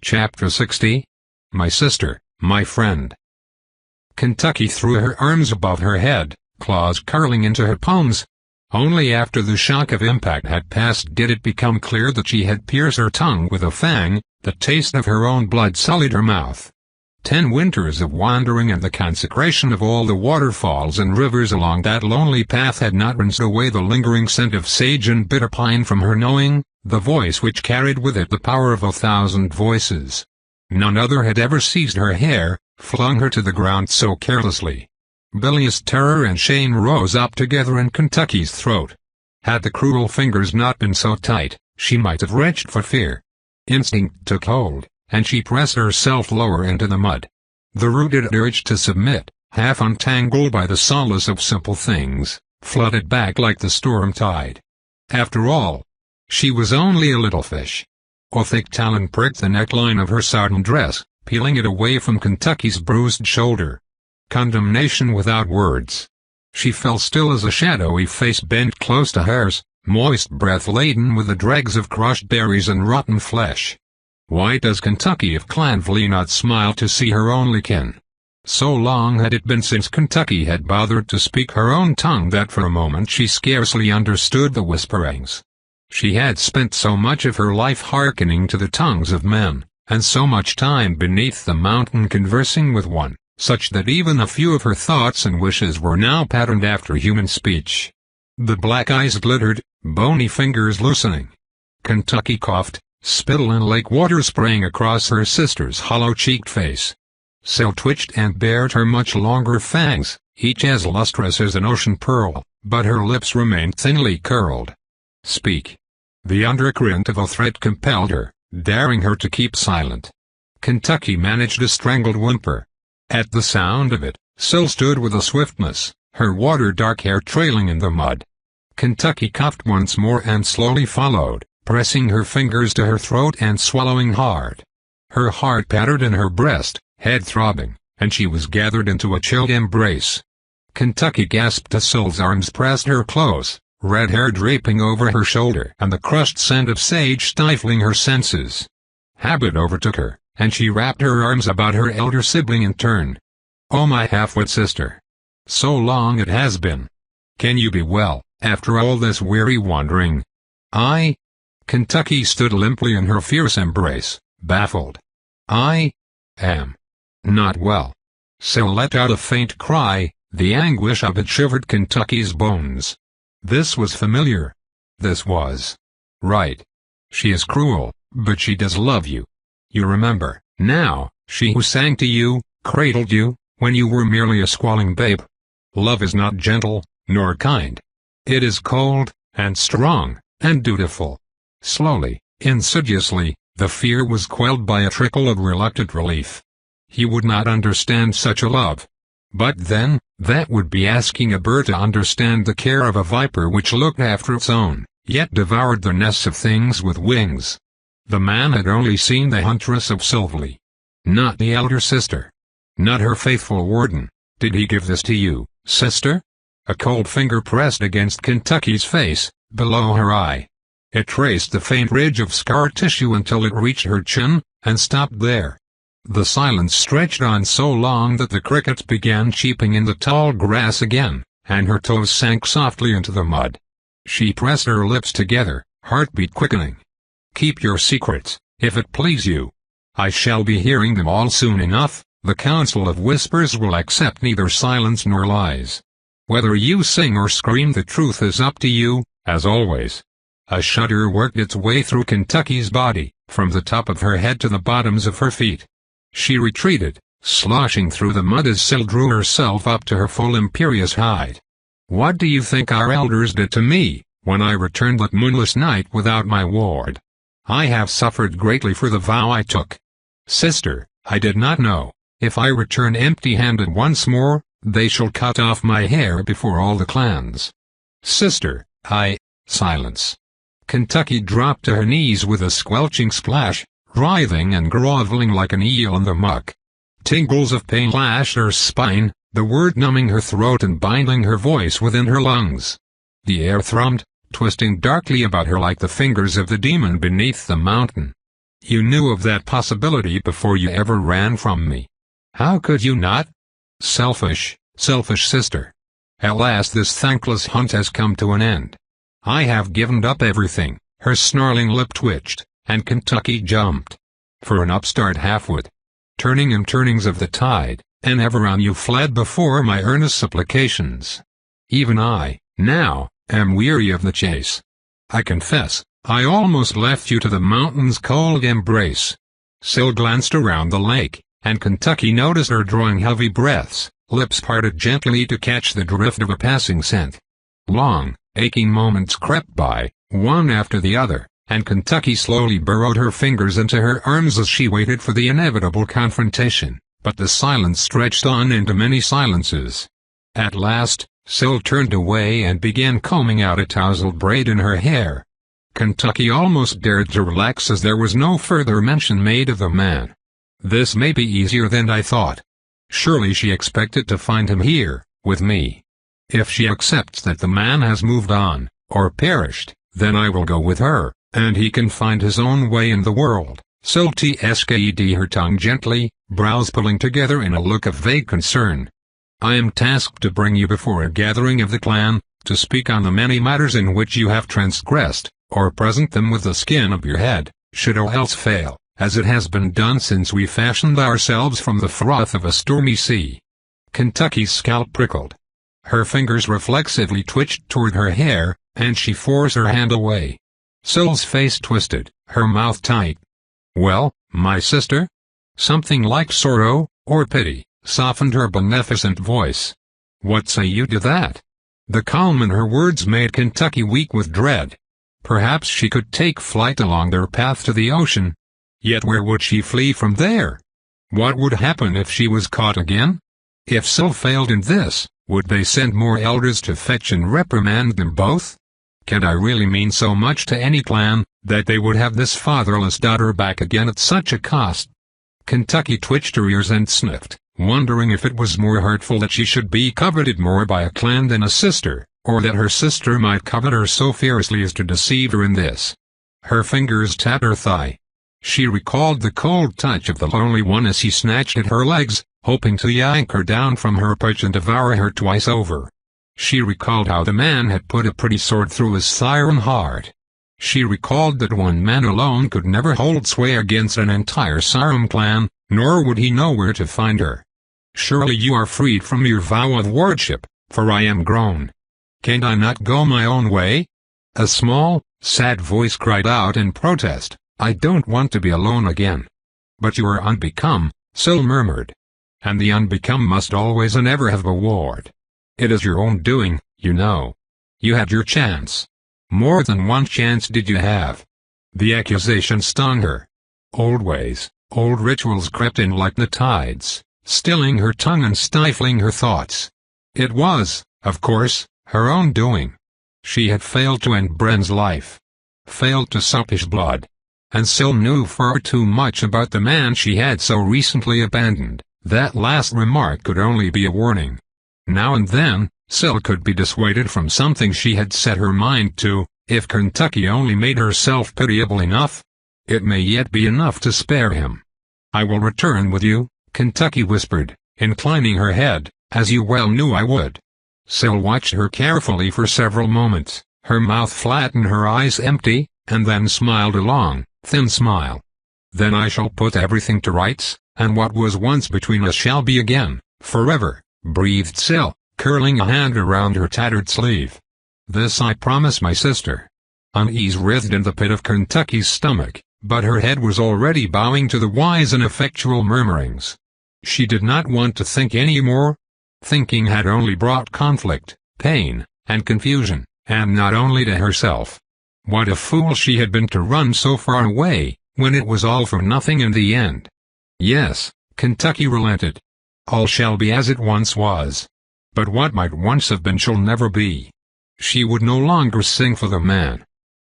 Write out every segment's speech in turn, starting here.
Chapter 60. My sister, my friend. Kentucky threw her arms above her head, claws curling into her palms. Only after the shock of impact had passed did it become clear that she had pierced her tongue with a fang. The taste of her own blood sullied her mouth. 10 winters of wandering and the consecration of all the waterfalls and rivers along that lonely path had not rinsed away the lingering scent of sage and bitter pine from her knowing, the voice which carried with it the power of 1,000 voices. None other had ever seized her hair, flung her to the ground so carelessly. Bilious terror and shame rose up together in Kentucky's throat. Had the cruel fingers not been so tight, she might have retched for fear. Instinct took hold, and she pressed herself lower into the mud. The rooted urge to submit, half untangled by the solace of simple things, flooded back like the storm tide. After all, she was only a little fish. A thick talon pricked the neckline of her sodden dress, peeling it away from Kentucky's bruised shoulder. Condemnation without words. She fell still as a shadowy face bent close to hers, moist breath laden with the dregs of crushed berries and rotten flesh. Why does Kentucky of Clanville not smile to see her only kin? So long had it been since Kentucky had bothered to speak her own tongue that for a moment she scarcely understood the whisperings. She had spent so much of her life hearkening to the tongues of men, and so much time beneath the mountain conversing with one, such that even a few of her thoughts and wishes were now patterned after human speech. The black eyes glittered, bony fingers loosening. Kentucky coughed, spittle and lake water sprang across her sister's hollow-cheeked face. Sil twitched and bared her much longer fangs, each as lustrous as an ocean pearl, but her lips remained thinly curled. Speak. The undercurrent of a threat compelled her, daring her to keep silent. Kentucky managed a strangled whimper. At the sound of it, Sil stood with a swiftness, her water-dark hair trailing in the mud. Kentucky coughed once more and slowly followed, pressing her fingers to her throat and swallowing hard. Her heart pattered in her breast, head throbbing, and she was gathered into a chilled embrace. Kentucky gasped as Sil's arms pressed her close, red hair draping over her shoulder and the crushed scent of sage stifling her senses. Habit overtook her, and she wrapped her arms about her elder sibling in turn. "Oh, my half-wit sister. So long it has been. Can you be well, after all this weary wandering?" "I?" Kentucky stood limply in her fierce embrace, baffled. "I am not well." Sil let out a faint cry, the anguish of it shivered Kentucky's bones. This was familiar. This was right. She is cruel, but she does love you. You remember, now, she who sang to you, cradled you, when you were merely a squalling babe. Love is not gentle, nor kind. It is cold, and strong, and dutiful. Slowly, insidiously, the fear was quelled by a trickle of reluctant relief. He would not understand such a love. But then, that would be asking a bird to understand the care of a viper which looked after its own, yet devoured the nests of things with wings. The man had only seen the huntress of Sylvie. Not the elder sister. Not her faithful warden. Did he give this to you, sister? A cold finger pressed against Kentucky's face, below her eye. It traced the faint ridge of scar tissue until it reached her chin, and stopped there. The silence stretched on so long that the crickets began cheeping in the tall grass again, and her toes sank softly into the mud. She pressed her lips together, heartbeat quickening. "Keep your secrets, if it please you. I shall be hearing them all soon enough. The council of whispers will accept neither silence nor lies. Whether you sing or scream, the truth is up to you, as always." A shudder worked its way through Kentucky's body, from the top of her head to the bottoms of her feet. She retreated, sloshing through the mud as Sil drew herself up to her full imperious height. "What do you think our elders did to me, when I returned that moonless night without my ward? I have suffered greatly for the vow I took. Sister, I did not know, if I return empty-handed once more, they shall cut off my hair before all the clans. Sister, Silence. Kentucky dropped to her knees with a squelching splash, writhing and groveling like an eel in the muck. Tingles of pain lashed her spine, the word numbing her throat and binding her voice within her lungs. The air thrummed, twisting darkly about her like the fingers of the demon beneath the mountain. You knew of that possibility before you ever ran from me. How could you not? Selfish, selfish sister. At last this thankless hunt has come to an end. I have given up everything." Her snarling lip twitched, and Kentucky jumped. For an upstart half-wit. Turning and turnings of the tide, and ever on you fled before my earnest supplications. Even I, now, am weary of the chase. I confess, I almost left you to the mountain's cold embrace. Syl glanced around the lake, and Kentucky noticed her drawing heavy breaths, lips parted gently to catch the drift of a passing scent. Long, aching moments crept by, one after the other, and Kentucky slowly burrowed her fingers into her arms as she waited for the inevitable confrontation, but the silence stretched on into many silences. At last, Syl turned away and began combing out a tousled braid in her hair. Kentucky almost dared to relax as there was no further mention made of the man. This may be easier than I thought. Surely she expected to find him here, with me. If she accepts that the man has moved on, or perished, then I will go with her, and he can find his own way in the world. Syl tsked her tongue gently, brows pulling together in a look of vague concern. I am tasked to bring you before a gathering of the clan, to speak on the many matters in which you have transgressed, or present them with the skin of your head, should all else fail, as it has been done since we fashioned ourselves from the froth of a stormy sea. Kentucky's scalp prickled. Her fingers reflexively twitched toward her hair, and she forced her hand away. Syl's face twisted, her mouth tight. Well, my sister? Something like sorrow, or pity, softened her beneficent voice. What say you to that? The calm in her words made Kentucky weak with dread. Perhaps she could take flight along their path to the ocean. Yet where would she flee from there? What would happen if she was caught again? If Syl failed in this, would they send more elders to fetch and reprimand them both? Can I really mean so much to any clan, that they would have this fatherless daughter back again at such a cost? Kentucky twitched her ears and sniffed, wondering if it was more hurtful that she should be coveted more by a clan than a sister, or that her sister might covet her so fiercely as to deceive her in this. Her fingers tapped her thigh. She recalled the cold touch of the lonely one as he snatched at her legs, hoping to yank her down from her perch and devour her twice over. She recalled how the man had put a pretty sword through his siren heart. She recalled that one man alone could never hold sway against an entire Siren clan, nor would he know where to find her. Surely you are freed from your vow of wardship, for I am grown. Can't I not go my own way? A small, sad voice cried out in protest, I don't want to be alone again. But you are unbecome, Syl murmured. And the unbecome must always and ever have a ward. It is your own doing, you know. You had your chance. More than one chance did you have. The accusation stung her. Old ways, old rituals crept in like the tides, stilling her tongue and stifling her thoughts. It was, of course, her own doing. She had failed to end Bren's life. Failed to sup his blood. And Syl knew far too much about the man she had so recently abandoned. That last remark could only be a warning. Now and then, Syl could be dissuaded from something she had set her mind to, if Kentucky only made herself pitiable enough. It may yet be enough to spare him. I will return with you, Kentucky whispered, inclining her head, as you well knew I would. Syl watched her carefully for several moments, her mouth flat and her eyes empty, and then smiled a long, thin smile. Then I shall put everything to rights, and what was once between us shall be again, forever, breathed Syl, curling a hand around her tattered sleeve. This I promise my sister. Unease writhed in the pit of Kentucky's stomach, but her head was already bowing to the wise and effectual murmurings. She did not want to think any more. Thinking had only brought conflict, pain, and confusion, and not only to herself. What a fool she had been to run so far away, when it was all for nothing in the end. Yes, Kentucky relented. All shall be as it once was. But what might once have been shall never be. She would no longer sing for the man.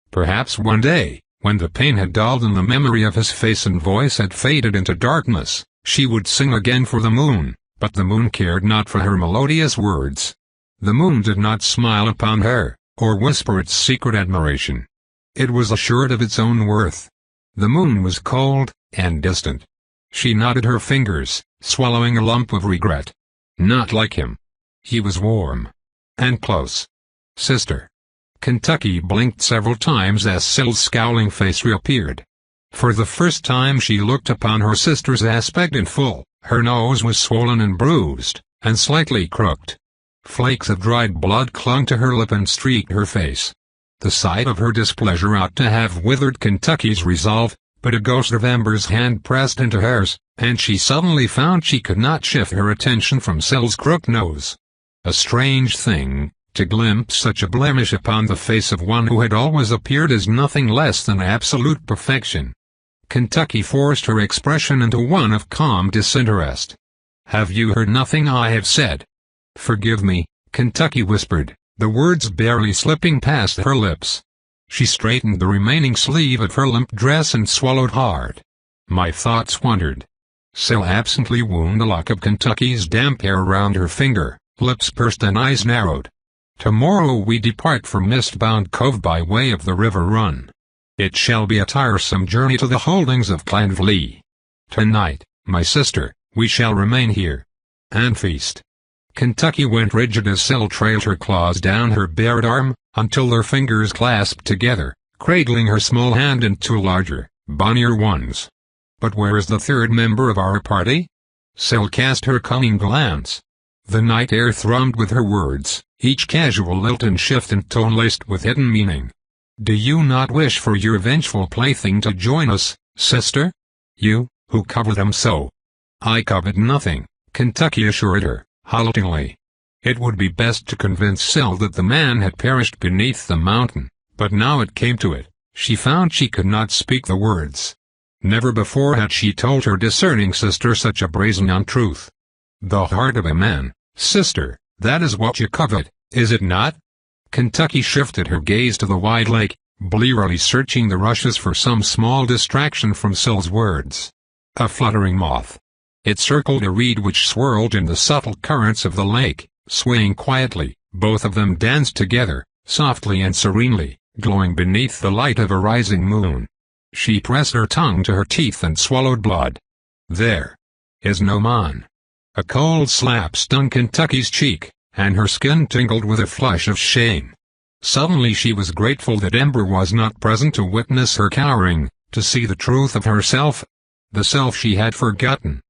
Perhaps one day, when the pain had dulled and the memory of his face and voice had faded into darkness, she would sing again for the moon, but the moon cared not for her melodious words. The moon did not smile upon her, or whisper its secret admiration. It was assured of its own worth. The moon was cold and distant. She knotted her fingers, swallowing a lump of regret. Not like him. He was warm. And close. Sister. Kentucky blinked several times as Syl's scowling face reappeared. For the first time she looked upon her sister's aspect in full. Her nose was swollen and bruised, and slightly crooked. Flakes of dried blood clung to her lip and streaked her face. The sight of her displeasure ought to have withered Kentucky's resolve, but a ghost of Ember's hand pressed into hers, and she suddenly found she could not shift her attention from Syl's crooked nose. A strange thing, to glimpse such a blemish upon the face of one who had always appeared as nothing less than absolute perfection. Kentucky forced her expression into one of calm disinterest. "Have you heard nothing I have said?" "Forgive me," Kentucky whispered, the words barely slipping past her lips. She straightened the remaining sleeve of her limp dress and swallowed hard. "My thoughts wandered." Syl absently wound a lock of Kentucky's damp hair round her finger, lips pursed and eyes narrowed. "Tomorrow we depart for Mistbound Cove by way of the river Run. It shall be a tiresome journey to the holdings of Clanville. Tonight, my sister, we shall remain here and feast." Kentucky went rigid as Syl trailed her claws down her bared arm, until their fingers clasped together, cradling her small hand in two larger, bonier ones. "But where is the third member of our party?" Syl cast her cunning glance. The night air thrummed with her words, each casual lilt and shift in tone laced with hidden meaning. "Do you not wish for your vengeful plaything to join us, sister? You, who covet them so?" "I covet nothing," Kentucky assured her, haltingly. It would be best to convince Syl that the man had perished beneath the mountain, but now it came to it, she found she could not speak the words. Never before had she told her discerning sister such a brazen untruth. "The heart of a man, sister, that is what you covet, is it not?" Kentucky shifted her gaze to the wide lake, blearily searching the rushes for some small distraction from Syl's words. A fluttering moth. It circled a reed which swirled in the subtle currents of the lake, swaying quietly. Both of them danced together, softly and serenely, glowing beneath the light of a rising moon. She pressed her tongue to her teeth and swallowed blood. "There is no man." A cold slap stung Kentucky's cheek, and her skin tingled with a flush of shame. Suddenly she was grateful that Ember was not present to witness her cowering, to see the truth of herself. The self she had forgotten.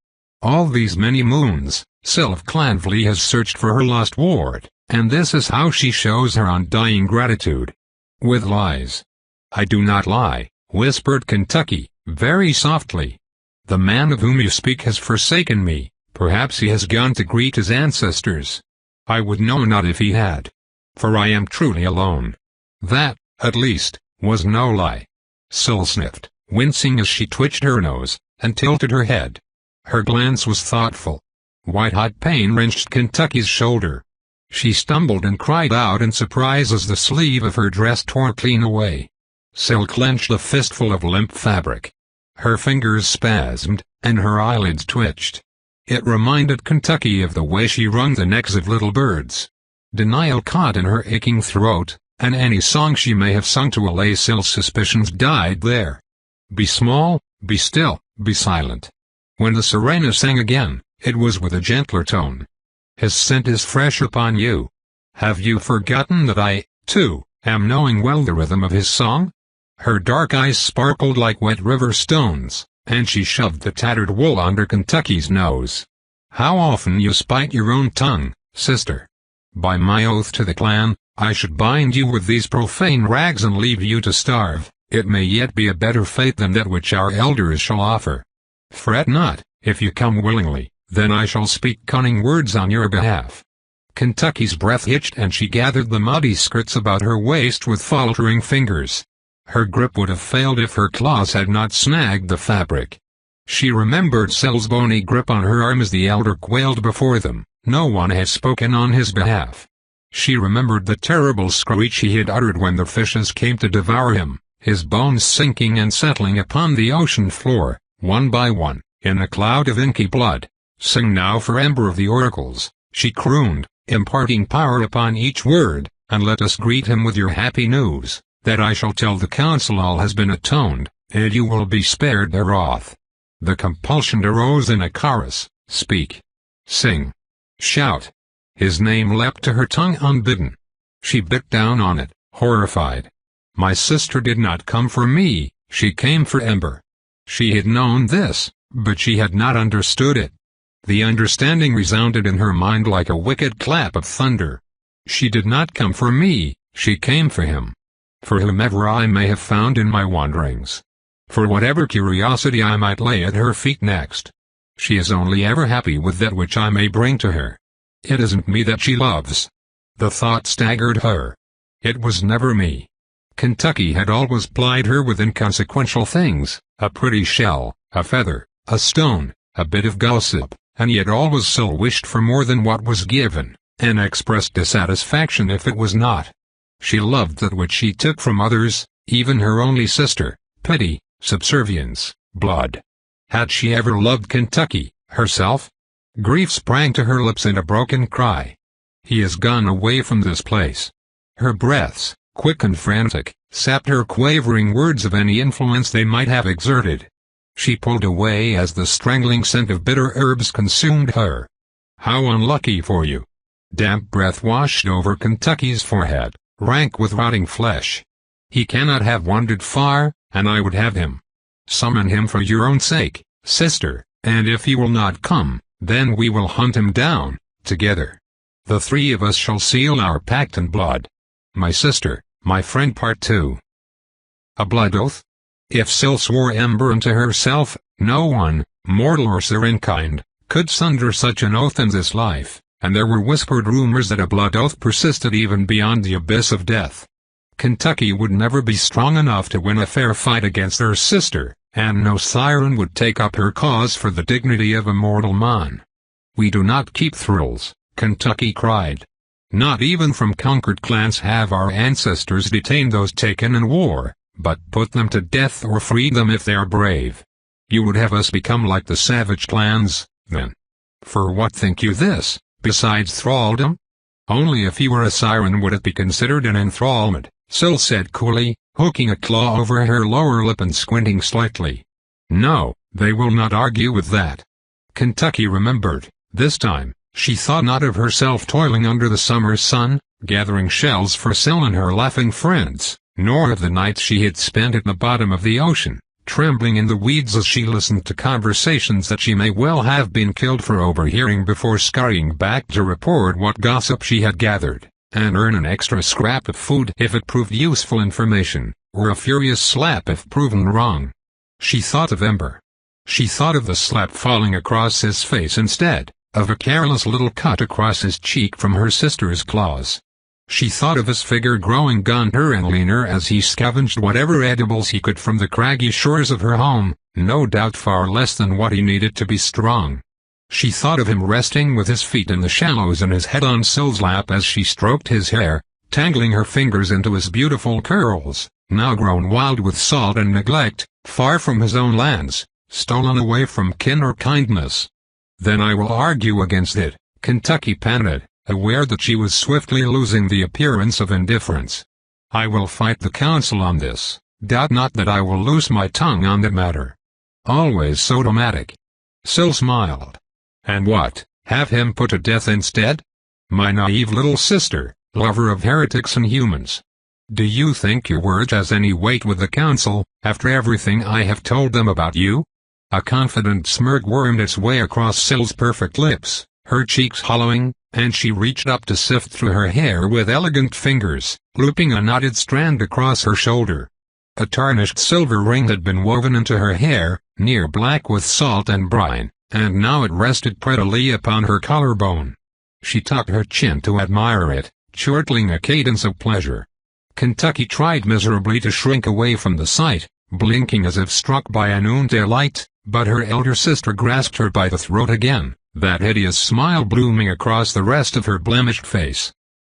All these many moons, Syl of Clanville has searched for her lost ward, and this is how she shows her undying gratitude. With lies. "I do not lie," whispered Kentucky, very softly. "The man of whom you speak has forsaken me. Perhaps he has gone to greet his ancestors. I would know not if he had. For I am truly alone." That, at least, was no lie. Syl sniffed, wincing as she twitched her nose, and tilted her head. Her glance was thoughtful. White-hot pain wrenched Kentucky's shoulder. She stumbled and cried out in surprise as the sleeve of her dress tore clean away. Syl clenched a fistful of limp fabric. Her fingers spasmed, and her eyelids twitched. It reminded Kentucky of the way she wrung the necks of little birds. Denial caught in her aching throat, and any song she may have sung to allay Syl's suspicions died there. "Be small, be still, be silent." When the Sirena sang again, it was with a gentler tone. "His scent is fresh upon you. Have you forgotten that I, too, am knowing well the rhythm of his song?" Her dark eyes sparkled like wet river stones, and she shoved the tattered wool under Kentucky's nose. "How often you spite your own tongue, sister. By my oath to the clan, I should bind you with these profane rags and leave you to starve. It may yet be a better fate than that which our elders shall offer. Fret not, if you come willingly, then I shall speak cunning words on your behalf." Kentucky's breath hitched and she gathered the muddy skirts about her waist with faltering fingers. Her grip would have failed if her claws had not snagged the fabric. She remembered Syl's bony grip on her arm as the elder quailed before them. No one had spoken on his behalf. She remembered the terrible screech he had uttered when the fishes came to devour him, his bones sinking and settling upon the ocean floor, one by one, in a cloud of inky blood. "Sing now for Ember of the oracles," she crooned, imparting power upon each word, "and let us greet him with your happy news, that I shall tell the council all has been atoned, and you will be spared their wrath. The compulsion arose in a chorus: speak, sing, shout. His name leapt to her tongue unbidden. She bit down on it, horrified. My sister did not come for me, she came for Ember. She had known this, but she had not understood it. The understanding resounded in her mind like a wicked clap of thunder. She did not come for me, she came for him. For whomever I may have found in my wanderings. For whatever curiosity I might lay at her feet next. She is only ever happy with that which I may bring to her. It isn't me that she loves. The thought staggered her. It was never me. Kentucky had always plied her with inconsequential things, a pretty shell, a feather, a stone, a bit of gossip, and yet always still wished for more than what was given, and expressed dissatisfaction if it was not. She loved that which she took from others, even her only sister, pity, subservience, blood. Had she ever loved Kentucky, herself? Grief sprang to her lips in a broken cry. He has gone away from this place. Her breaths, quick and frantic, sapped her quavering words of any influence they might have exerted. She pulled away as the strangling scent of bitter herbs consumed her. How unlucky for you! Damp breath washed over Kentucky's forehead, rank with rotting flesh. He cannot have wandered far, and I would have him. Summon him for your own sake, sister, and if he will not come, then we will hunt him down, together. The three of us shall seal our pact in blood. My sister, my friend. Part 2. A blood oath? If Syl swore Ember unto herself, no one, mortal or serenkind, could sunder such an oath in this life, and there were whispered rumors that a blood oath persisted even beyond the abyss of death. Kentucky would never be strong enough to win a fair fight against her sister, and no siren would take up her cause for the dignity of a mortal man. We do not keep thrills, Kentucky cried. Not even from conquered clans have our ancestors detained those taken in war, but put them to death or freed them if they are brave. You would have us become like the savage clans, then. For what think you this, besides thraldom? Only if he were a siren would it be considered an enthrallment, Syl said coolly, hooking a claw over her lower lip and squinting slightly. No, they will not argue with that. Kentucky remembered, this time. She thought not of herself toiling under the summer sun, gathering shells for Syl and her laughing friends, nor of the nights she had spent at the bottom of the ocean, trembling in the weeds as she listened to conversations that she may well have been killed for overhearing before scurrying back to report what gossip she had gathered, and earn an extra scrap of food if it proved useful information, or a furious slap if proven wrong. She thought of Ember. She thought of the slap falling across his face instead of a careless little cut across his cheek from her sister's claws. She thought of his figure growing gaunter and leaner as he scavenged whatever edibles he could from the craggy shores of her home, no doubt far less than what he needed to be strong. She thought of him resting with his feet in the shallows and his head on Syl's lap as she stroked his hair, tangling her fingers into his beautiful curls, now grown wild with salt and neglect, far from his own lands, stolen away from kin or kindness. Then I will argue against it, Kentucky panted, aware that she was swiftly losing the appearance of indifference. I will fight the council on this, doubt not that I will loose my tongue on the matter. Always so dramatic. Syl smiled. And what, have him put to death instead? My naive little sister, lover of heretics and humans. Do you think your word has any weight with the council, after everything I have told them about you? A confident smirk wormed its way across Syl's perfect lips, her cheeks hollowing, and she reached up to sift through her hair with elegant fingers, looping a knotted strand across her shoulder. A tarnished silver ring had been woven into her hair, near black with salt and brine, and now it rested prettily upon her collarbone. She tucked her chin to admire it, chortling a cadence of pleasure. Kentucky tried miserably to shrink away from the sight, blinking as if struck by a noonday light, but her elder sister grasped her by the throat again, that hideous smile blooming across the rest of her blemished face.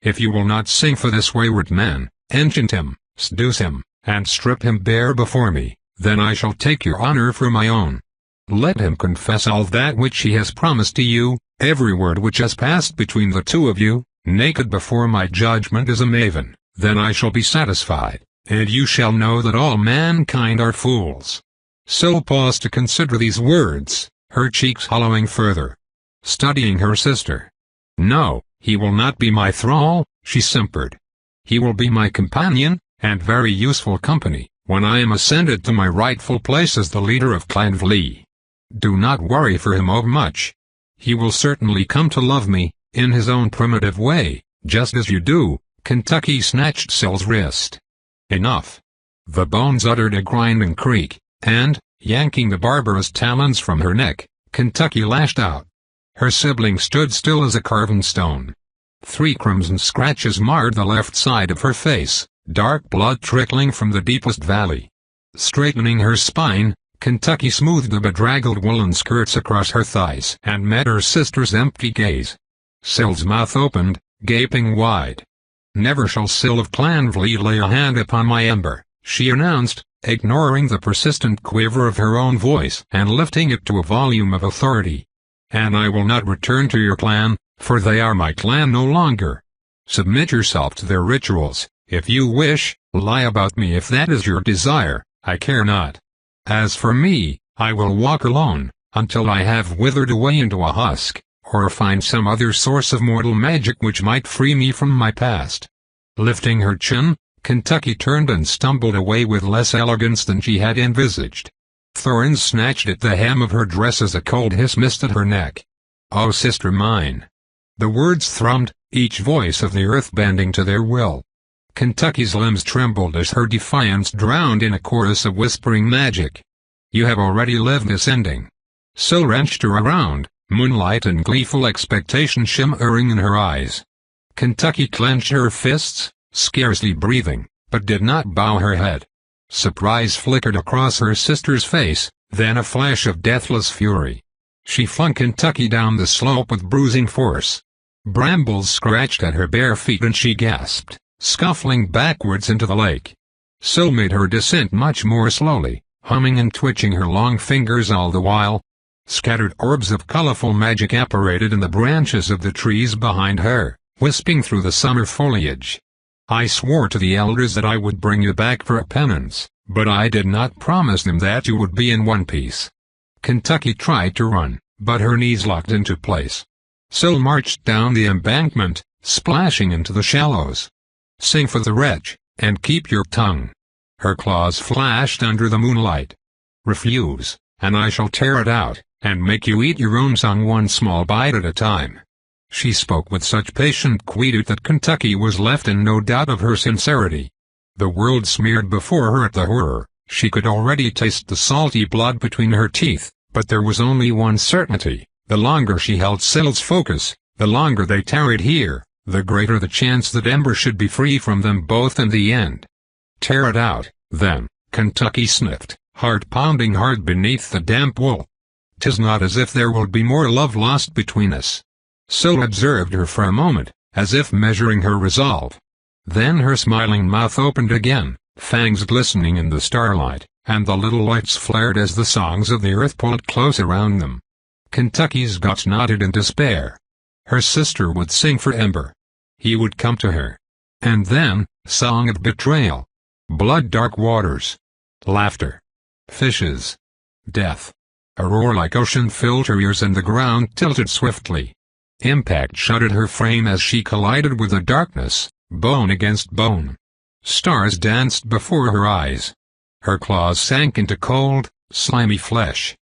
If you will not sing for this wayward man, enchant him, seduce him, and strip him bare before me, then I shall take your honor for my own. Let him confess all that which he has promised to you, every word which has passed between the two of you, naked before my judgment as a maven, then I shall be satisfied. and you shall know that all mankind are fools." Syl paused to consider these words, her cheeks hollowing further. Studying her sister. "No, he will not be my thrall," she simpered. "He will be my companion, and very useful company, when I am ascended to my rightful place as the leader of Clan Vlee. Do not worry for him overmuch. He will certainly come to love me, in his own primitive way, just as you do." Kentucky snatched Syl's wrist. "Enough." The bones uttered a grinding creak, and, yanking the barbarous talons from her neck, Kentucky lashed out. Her sibling stood still as a carven stone. 3 crimson scratches marred the left side of her face, dark blood trickling from the deepest valley. Straightening her spine, Kentucky smoothed the bedraggled woolen skirts across her thighs and met her sister's empty gaze. Syl's mouth opened, gaping wide. "Never shall Syl of Clan Vlee lay a hand upon my Ember," she announced, ignoring the persistent quiver of her own voice and lifting it to a volume of authority. "And I will not return to your clan, for they are my clan no longer. Submit yourself to their rituals, if you wish, lie about me if that is your desire, I care not. As for me, I will walk alone, until I have withered away into a husk, or find some other source of mortal magic which might free me from my past." Lifting her chin, Kentucky turned and stumbled away with less elegance than she had envisaged. Thorns snatched at the hem of her dress as a cold hiss misted her neck. "Oh, sister mine!" The words thrummed, each voice of the earth bending to their will. Kentucky's limbs trembled as her defiance drowned in a chorus of whispering magic. "You have already lived this ending." Syl wrenched her around, moonlight and gleeful expectation shimmering in her eyes. Kentucky clenched her fists, scarcely breathing, but did not bow her head. Surprise flickered across her sister's face, then a flash of deathless fury. She flung Kentucky down the slope with bruising force. Brambles scratched at her bare feet and she gasped, scuffling backwards into the lake. Syl made her descent much more slowly, humming and twitching her long fingers all the while. Scattered orbs of colorful magic apparated in the branches of the trees behind her, wisping through the summer foliage. "I swore to the elders that I would bring you back for a penance, but I did not promise them that you would be in one piece." Kentucky tried to run, but her knees locked into place. Syl marched down the embankment, splashing into the shallows. "Sing for the wretch, and keep your tongue." Her claws flashed under the moonlight. "Refuse, and I shall tear it out, and make you eat your own song one small bite at a time." She spoke with such patient quietude that Kentucky was left in no doubt of her sincerity. The world smeared before her at the horror, she could already taste the salty blood between her teeth, but there was only one certainty: the longer she held Syl's focus, the longer they tarried here, the greater the chance that Ember should be free from them both in the end. "Tear it out, then," Kentucky sniffed, heart pounding hard beneath the damp wool. "'Tis not as if there will be more love lost between us." Syl observed her for a moment, as if measuring her resolve. Then her smiling mouth opened again, fangs glistening in the starlight, and the little lights flared as the songs of the earth pulled close around them. Kentucky's guts knotted in despair. Her sister would sing for Ember. He would come to her. And then, song of betrayal. Blood-dark waters. Laughter. Fishes. Death. A roar like ocean filled her ears and the ground tilted swiftly. Impact shuddered her frame as she collided with the darkness, bone against bone. Stars danced before her eyes. Her claws sank into cold, slimy flesh.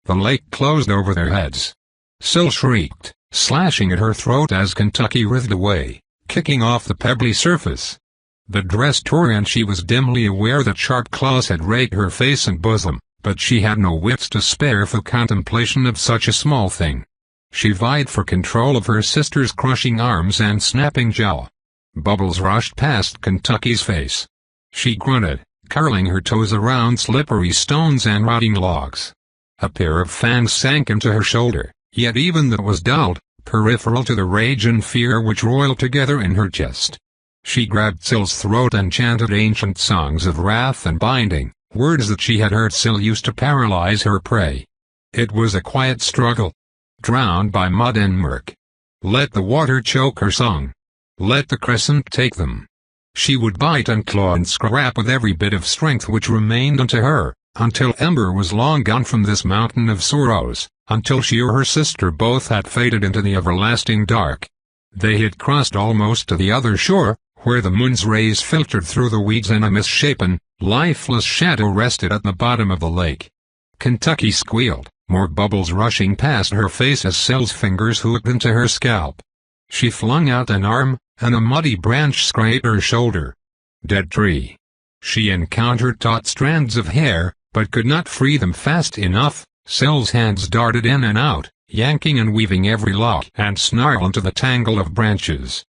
The lake closed over their heads. Syl shrieked, slashing at her throat as Kentucky writhed away, kicking off the pebbly surface. The dress tore and she was dimly aware that sharp claws had raked her face and bosom, but she had no wits to spare for contemplation of such a small thing. She vied for control of her sister's crushing arms and snapping jaw. Bubbles rushed past Kentucky's face. She grunted, curling her toes around slippery stones and rotting logs. A pair of fangs sank into her shoulder, yet even that was dulled, peripheral to the rage and fear which roiled together in her chest. She grabbed Syl's throat and chanted ancient songs of wrath and binding, words that she had heard Syl used to paralyze her prey. It was a quiet struggle. Drowned by mud and murk. Let the water choke her song. Let the crescent take them. She would bite and claw and scrap with every bit of strength which remained unto her, until Ember was long gone from this mountain of sorrows, until she or her sister both had faded into the everlasting dark. They had crossed almost to the other shore, where the moon's rays filtered through the weeds and a misshapen, lifeless shadow rested at the bottom of the lake. Kentucky squealed, more bubbles rushing past her face as Sill's fingers hooked into her scalp. She flung out an arm, and a muddy branch scraped her shoulder. Dead tree. She encountered taut strands of hair, but could not free them fast enough. Sill's hands darted in and out, yanking and weaving every lock and snarl into the tangle of branches.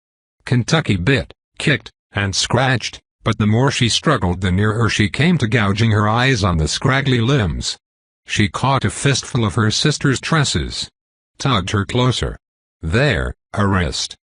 Kentucky bit, kicked, and scratched, but the more she struggled the nearer she came to gouging her eyes on the scraggly limbs. She caught a fistful of her sister's tresses. Tugged her closer. There, a wrist.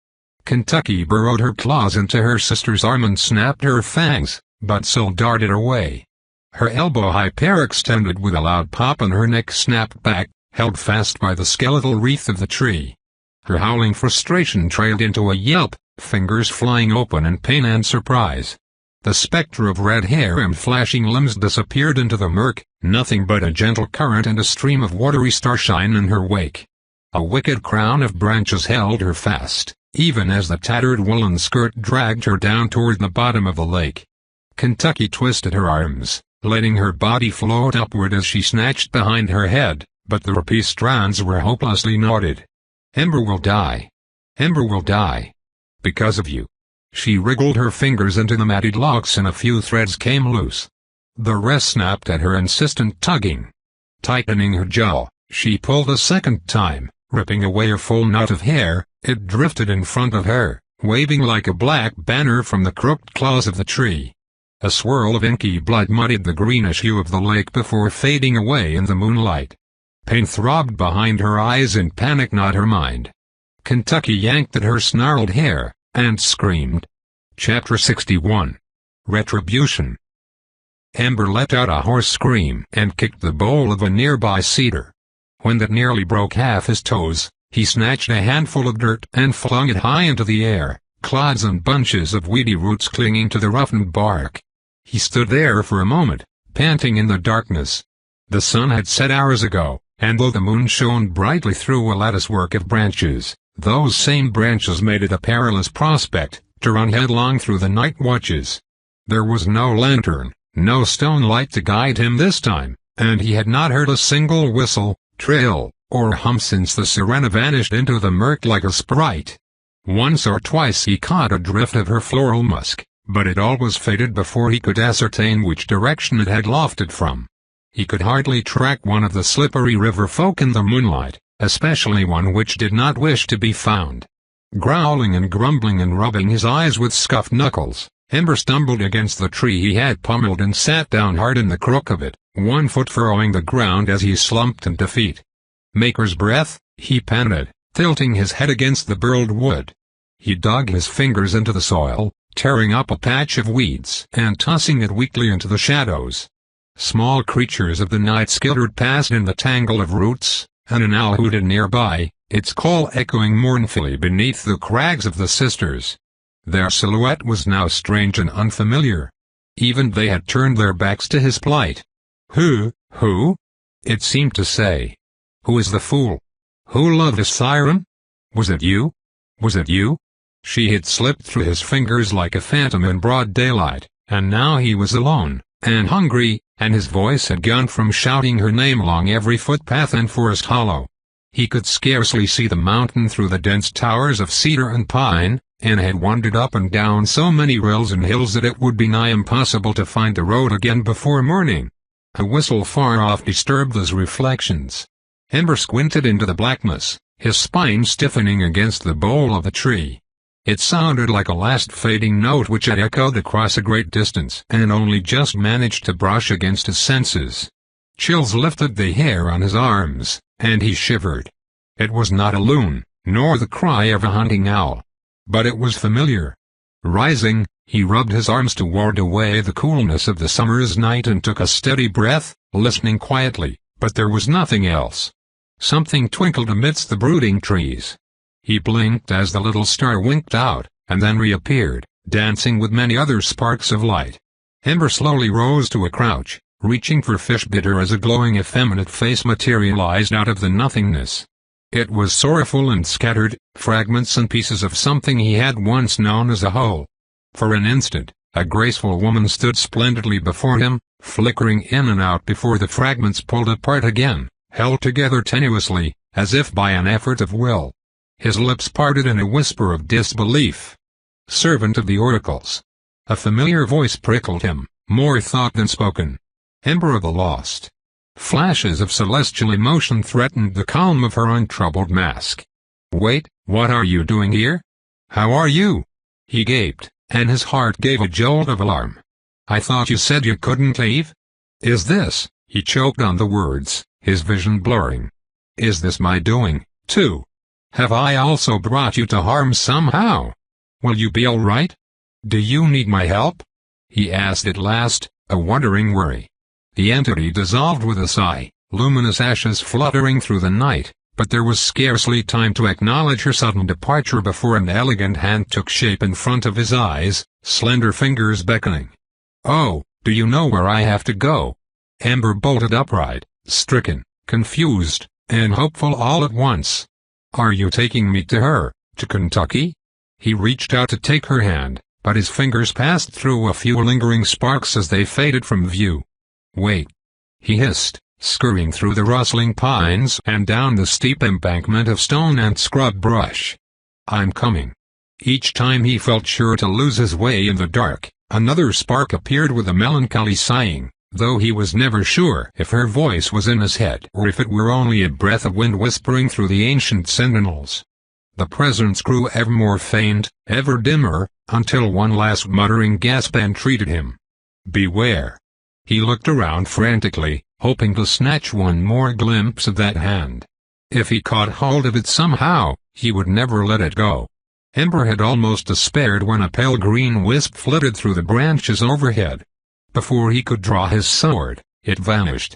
Kentucky burrowed her claws into her sister's arm and snapped her fangs, but Sill darted away. Her elbow hyperextended with a loud pop and her neck snapped back, held fast by the skeletal wreath of the tree. Her howling frustration trailed into a yelp, fingers flying open in pain and surprise. The specter of red hair and flashing limbs disappeared into the murk, nothing but a gentle current and a stream of watery starshine in her wake. A wicked crown of branches held her fast, even as the tattered woolen skirt dragged her down toward the bottom of the lake. Kentucky twisted her arms, letting her body float upward as she snatched behind her head, but the rapee strands were hopelessly knotted. Ember will die. Ember will die. Because of you. She wriggled her fingers into the matted locks and a few threads came loose. The rest snapped at her insistent tugging. Tightening her jaw, she pulled a second time, ripping away a full knot of hair. It drifted in front of her, waving like a black banner from the crooked claws of the tree. A swirl of inky blood muddied the greenish hue of the lake before fading away in the moonlight. Pain throbbed behind her eyes and panic gnawed her mind. Kentucky yanked at her snarled hair, and screamed. Chapter 61. Retribution. Ember let out a hoarse scream and kicked the bole of a nearby cedar. When that nearly broke half his toes, he snatched a handful of dirt and flung it high into the air, clods and bunches of weedy roots clinging to the roughened bark. He stood there for a moment, panting in the darkness. The sun had set hours ago, and though the moon shone brightly through a latticework of branches, those same branches made it a perilous prospect to run headlong through the night watches. There was no lantern, no stone light to guide him this time, and he had not heard a single whistle, trill, or hum since the sirena vanished into the murk like a sprite. Once or twice he caught a drift of her floral musk, but it always faded before he could ascertain which direction it had lofted from. He could hardly track one of the slippery river folk in the moonlight, especially one which did not wish to be found. Growling and grumbling and rubbing his eyes with scuffed knuckles, Ember stumbled against the tree he had pummeled and sat down hard in the crook of it, one foot furrowing the ground as he slumped in defeat. Maker's breath, he panted, tilting his head against the burled wood. He dug his fingers into the soil, tearing up a patch of weeds and tossing it weakly into the shadows. Small creatures of the night skittered past in the tangle of roots, and an owl hooted nearby, its call echoing mournfully beneath the crags of the sisters. Their silhouette was now strange and unfamiliar. Even they had turned their backs to his plight. Who? It seemed to say. Who is the fool? Who loved a siren? Was it you? Was it you? She had slipped through his fingers like a phantom in broad daylight, and now he was alone, and hungry, and his voice had gone from shouting her name along every footpath and forest hollow. He could scarcely see the mountain through the dense towers of cedar and pine, and had wandered up and down so many rills and hills that it would be nigh impossible to find the road again before morning. A whistle far off disturbed his reflections. Ember squinted into the blackness, his spine stiffening against the bole of the tree. It sounded like a last fading note which had echoed across a great distance and only just managed to brush against his senses. Chills lifted the hair on his arms, and he shivered. It was not a loon, nor the cry of a hunting owl. But it was familiar. Rising, he rubbed his arms to ward away the coolness of the summer's night and took a steady breath, listening quietly, but there was nothing else. Something twinkled amidst the brooding trees. He blinked as the little star winked out, and then reappeared, dancing with many other sparks of light. Ember slowly rose to a crouch, reaching for fish bitter as a glowing effeminate face materialized out of the nothingness. It was sorrowful and scattered, fragments and pieces of something he had once known as a whole. For an instant, a graceful woman stood splendidly before him, flickering in and out before the fragments pulled apart again, held together tenuously, as if by an effort of will. His lips parted in a whisper of disbelief. "Servant of the oracles." A familiar voice prickled him, more thought than spoken. "Ember of the lost." Flashes of celestial emotion threatened the calm of her untroubled mask. "Wait, what are you doing here? How are you?" He gaped, and his heart gave a jolt of alarm. "I thought you said you couldn't leave? Is this," he choked on the words, his vision blurring. "Is this my doing, too? Have I also brought you to harm somehow? Will you be all right? Do you need my help?" he asked at last, a wondering worry. The entity dissolved with a sigh, luminous ashes fluttering through the night, but there was scarcely time to acknowledge her sudden departure before an elegant hand took shape in front of his eyes, slender fingers beckoning. "Oh, do you know where I have to go?" Ember bolted upright, stricken, confused, and hopeful all at once. "Are you taking me to her, to Kentucky?" He reached out to take her hand, but his fingers passed through a few lingering sparks as they faded from view. "Wait," he hissed, scurrying through the rustling pines and down the steep embankment of stone and scrub brush. "I'm coming." Each time he felt sure to lose his way in the dark, another spark appeared with a melancholy sighing, though he was never sure if her voice was in his head or if it were only a breath of wind whispering through the ancient sentinels. The presence grew ever more faint, ever dimmer, until one last muttering gasp entreated him. "Beware." He looked around frantically, hoping to snatch one more glimpse of that hand. If he caught hold of it somehow, he would never let it go. Ember had almost despaired when a pale green wisp flitted through the branches overhead. Before he could draw his sword, it vanished.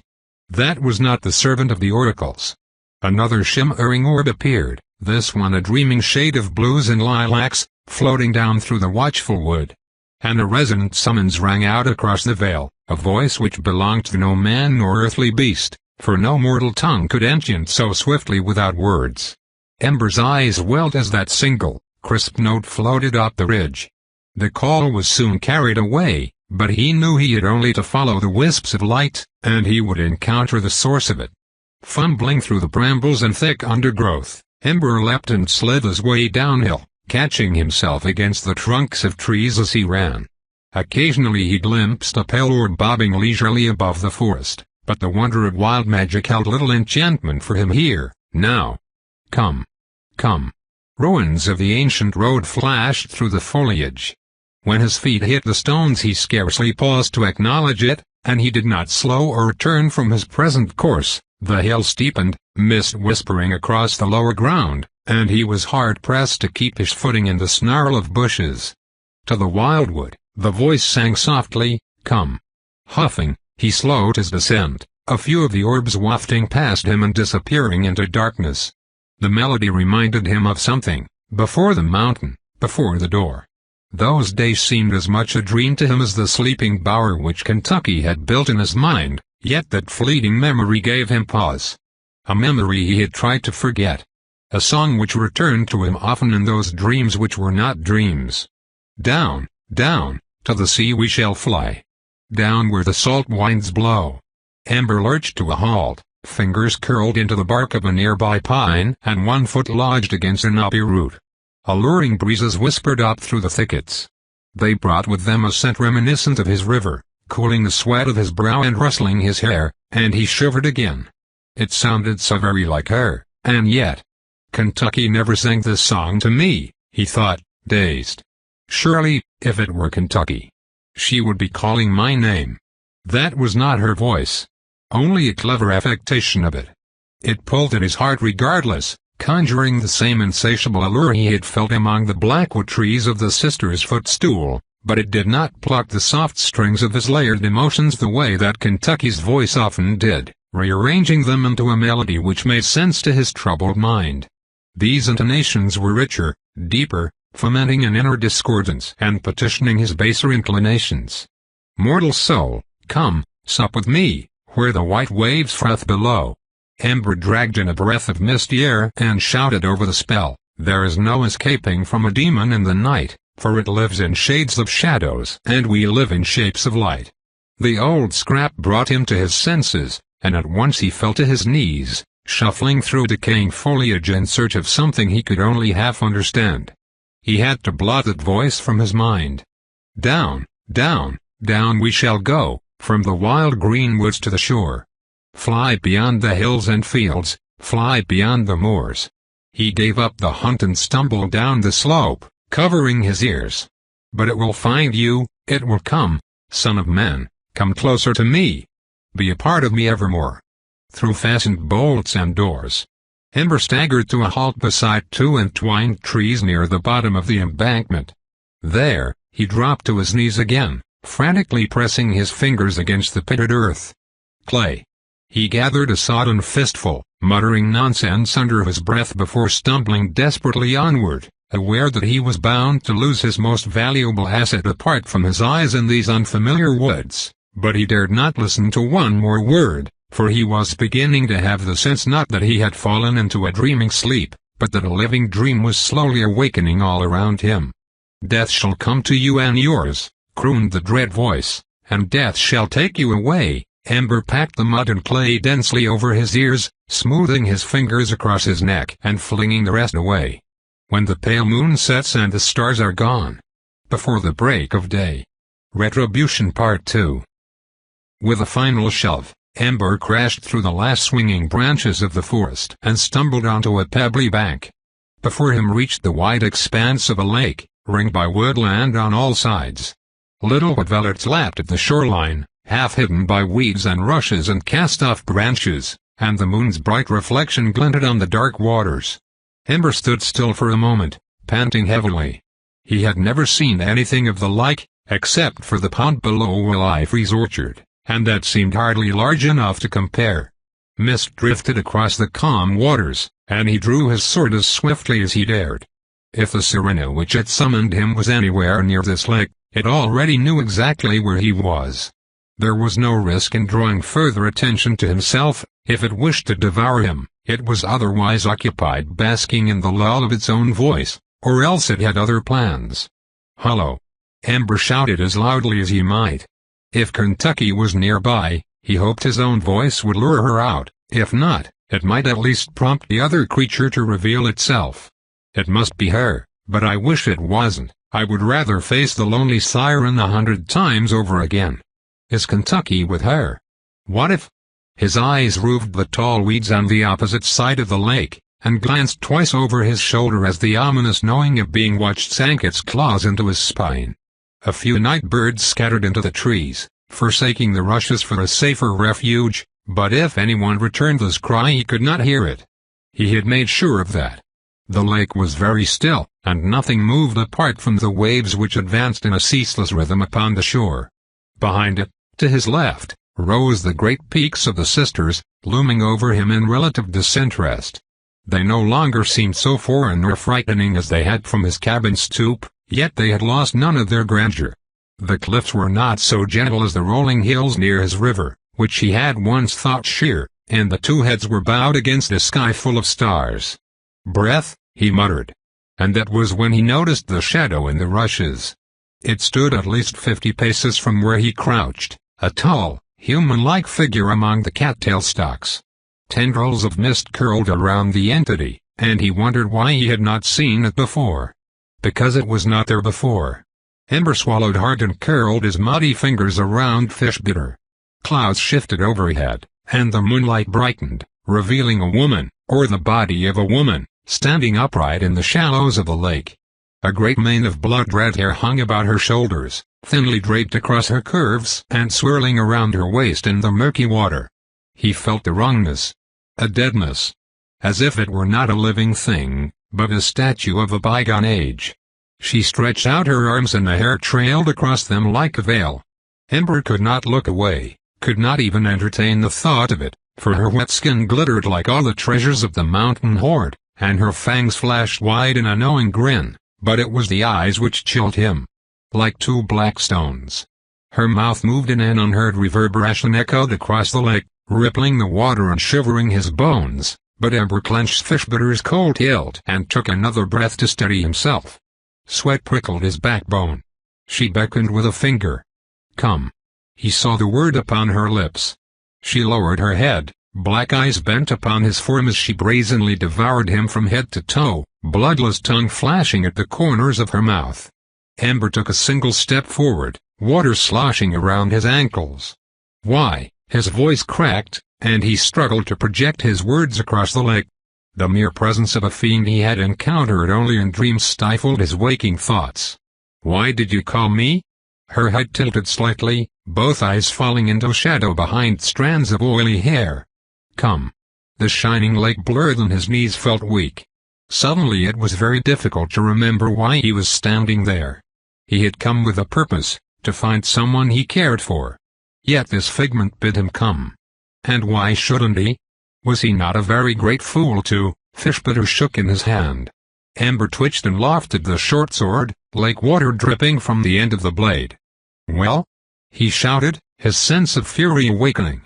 That was not the servant of the oracles. Another shimmering orb appeared, this one a dreaming shade of blues and lilacs, floating down through the watchful wood. And a resonant summons rang out across the vale, a voice which belonged to no man nor earthly beast, for no mortal tongue could enchant so swiftly without words. Ember's eyes welled as that single, crisp note floated up the ridge. The call was soon carried away, but he knew he had only to follow the wisps of light, and he would encounter the source of it. Fumbling through the brambles and thick undergrowth, Ember leapt and slid his way downhill, catching himself against the trunks of trees as he ran. Occasionally he glimpsed a pale orb bobbing leisurely above the forest, but the wonder of wild magic held little enchantment for him here, now. "Come. Come." Ruins of the ancient road flashed through the foliage. When his feet hit the stones he scarcely paused to acknowledge it, and he did not slow or turn from his present course. The hill steepened, mist whispering across the lower ground, and he was hard-pressed to keep his footing in the snarl of bushes. To the wildwood, the voice sang softly, "Come." Huffing, he slowed his descent, a few of the orbs wafting past him and disappearing into darkness. The melody reminded him of something, before the mountain, before the door. Those days seemed as much a dream to him as the sleeping bower which Kentucky had built in his mind, yet that fleeting memory gave him pause. A memory he had tried to forget. A song which returned to him often in those dreams which were not dreams. "Down, down, to the sea we shall fly. Down where the salt winds blow." Ember lurched to a halt, fingers curled into the bark of a nearby pine and one foot lodged against a knobby root. Alluring breezes whispered up through the thickets. They brought with them a scent reminiscent of his river, cooling the sweat of his brow and rustling his hair, and he shivered again. It sounded so very like her, and yet, "Kentucky never sang this song to me," he thought, dazed. Surely, if it were Kentucky, she would be calling my name. That was not her voice. Only a clever affectation of it. It pulled at his heart regardless, conjuring the same insatiable allure he had felt among the blackwood trees of the Sister's Footstool, but it did not pluck the soft strings of his layered emotions the way that Kentucky's voice often did, rearranging them into a melody which made sense to his troubled mind. These intonations were richer, deeper, fomenting an inner discordance and petitioning his baser inclinations. Mortal soul, come, sup with me, where the white waves froth below. Ember dragged in a breath of misty air and shouted over the spell, there is no escaping from a demon in the night, for it lives in shades of shadows and we live in shapes of light. The old scrap brought him to his senses, and at once he fell to his knees, shuffling through decaying foliage in search of something he could only half understand. He had to blot that voice from his mind. Down, down, down we shall go, from the wild green woods to the shore. Fly beyond the hills and fields, fly beyond the moors. He gave up the hunt and stumbled down the slope, covering his ears. But it will find you, it will come, son of man, come closer to me. Be a part of me evermore. Through fastened bolts and doors. Ember staggered to a halt beside two entwined trees near the bottom of the embankment. There, he dropped to his knees again, frantically pressing his fingers against the pitted earth. Clay. He gathered a sodden fistful, muttering nonsense under his breath before stumbling desperately onward, aware that he was bound to lose his most valuable asset apart from his eyes in these unfamiliar woods, but he dared not listen to one more word, for he was beginning to have the sense not that he had fallen into a dreaming sleep, but that a living dream was slowly awakening all around him. Death shall come to you and yours, crooned the dread voice, and death shall take you away. Ember packed the mud and clay densely over his ears, smoothing his fingers across his neck and flinging the rest away. When the pale moon sets and the stars are gone. Before the break of day. Retribution Part 2. With a final shove, Ember crashed through the last swinging branches of the forest and stumbled onto a pebbly bank. Before him reached the wide expanse of a lake, ringed by woodland on all sides. Little woodvellards lapped at the shoreline, half hidden by weeds and rushes and cast-off branches, and the moon's bright reflection glinted on the dark waters. Ember stood still for a moment, panting heavily. He had never seen anything of the like, except for the pond below Will Ivory's orchard, and that seemed hardly large enough to compare. Mist drifted across the calm waters, and he drew his sword as swiftly as he dared. If the sirena which had summoned him was anywhere near this lake, it already knew exactly where he was. There was no risk in drawing further attention to himself. If it wished to devour him, it was otherwise occupied basking in the lull of its own voice, or else it had other plans. "Hullo!" Ember shouted as loudly as he might. If Kentucky was nearby, he hoped his own voice would lure her out. If not, it might at least prompt the other creature to reveal itself. It must be her, but I wish it wasn't. I would rather face the lonely siren 100 times over again. Is Kentucky with her? What if? His eyes roved the tall weeds on the opposite side of the lake, and glanced twice over his shoulder as the ominous knowing of being watched sank its claws into his spine. A few night birds scattered into the trees, forsaking the rushes for a safer refuge, but if anyone returned this cry he could not hear it. He had made sure of that. The lake was very still, and nothing moved apart from the waves which advanced in a ceaseless rhythm upon the shore. Behind it, to his left, rose the great peaks of the Sisters, looming over him in relative disinterest. They no longer seemed so foreign or frightening as they had from his cabin stoop, yet they had lost none of their grandeur. The cliffs were not so gentle as the rolling hills near his river, which he had once thought sheer, and the two heads were bowed against a sky full of stars. "Breath," he muttered. And that was when he noticed the shadow in the rushes. It stood at least 50 paces from where he crouched, a tall, human-like figure among the cattail stalks. Tendrils of mist curled around the entity, and he wondered why he had not seen it before. Because it was not there before. Ember swallowed hard and curled his muddy fingers around Fishbitter. Clouds shifted overhead, and the moonlight brightened, revealing a woman, or the body of a woman, standing upright in the shallows of the lake. A great mane of blood-red hair hung about her shoulders, thinly draped across her curves and swirling around her waist in the murky water. He felt the wrongness. A deadness. As if it were not a living thing, but a statue of a bygone age. She stretched out her arms and the hair trailed across them like a veil. Ember could not look away, could not even entertain the thought of it, for her wet skin glittered like all the treasures of the mountain hoard, and her fangs flashed wide in a knowing grin. but it was the eyes which chilled him. Like two black stones. Her mouth moved and an unheard reverberation echoed across the lake, rippling the water and shivering his bones, but Ember clenched Fishbitter's cold hilt and took another breath to steady himself. Sweat prickled his backbone. She beckoned with a finger. "Come." He saw the word upon her lips. She lowered her head, black eyes bent upon his form as she brazenly devoured him from head to toe, bloodless tongue flashing at the corners of her mouth. Ember took a single step forward, water sloshing around his ankles. "Why?" His voice cracked, and he struggled to project his words across the lake. The mere presence of a fiend he had encountered only in dreams stifled his waking thoughts. "Why did you call me?" Her head tilted slightly, both eyes falling into shadow behind strands of oily hair. "Come." The shining lake blurred and his knees felt weak. Suddenly it was very difficult to remember why he was standing there. He had come with a purpose, to find someone he cared for. Yet this figment bid him come. And why shouldn't he? Was he not a very great fool too? Fishbitter shook in his hand. Ember twitched and lofted the short sword, like water dripping from the end of the blade. "Well?" he shouted, his sense of fury awakening.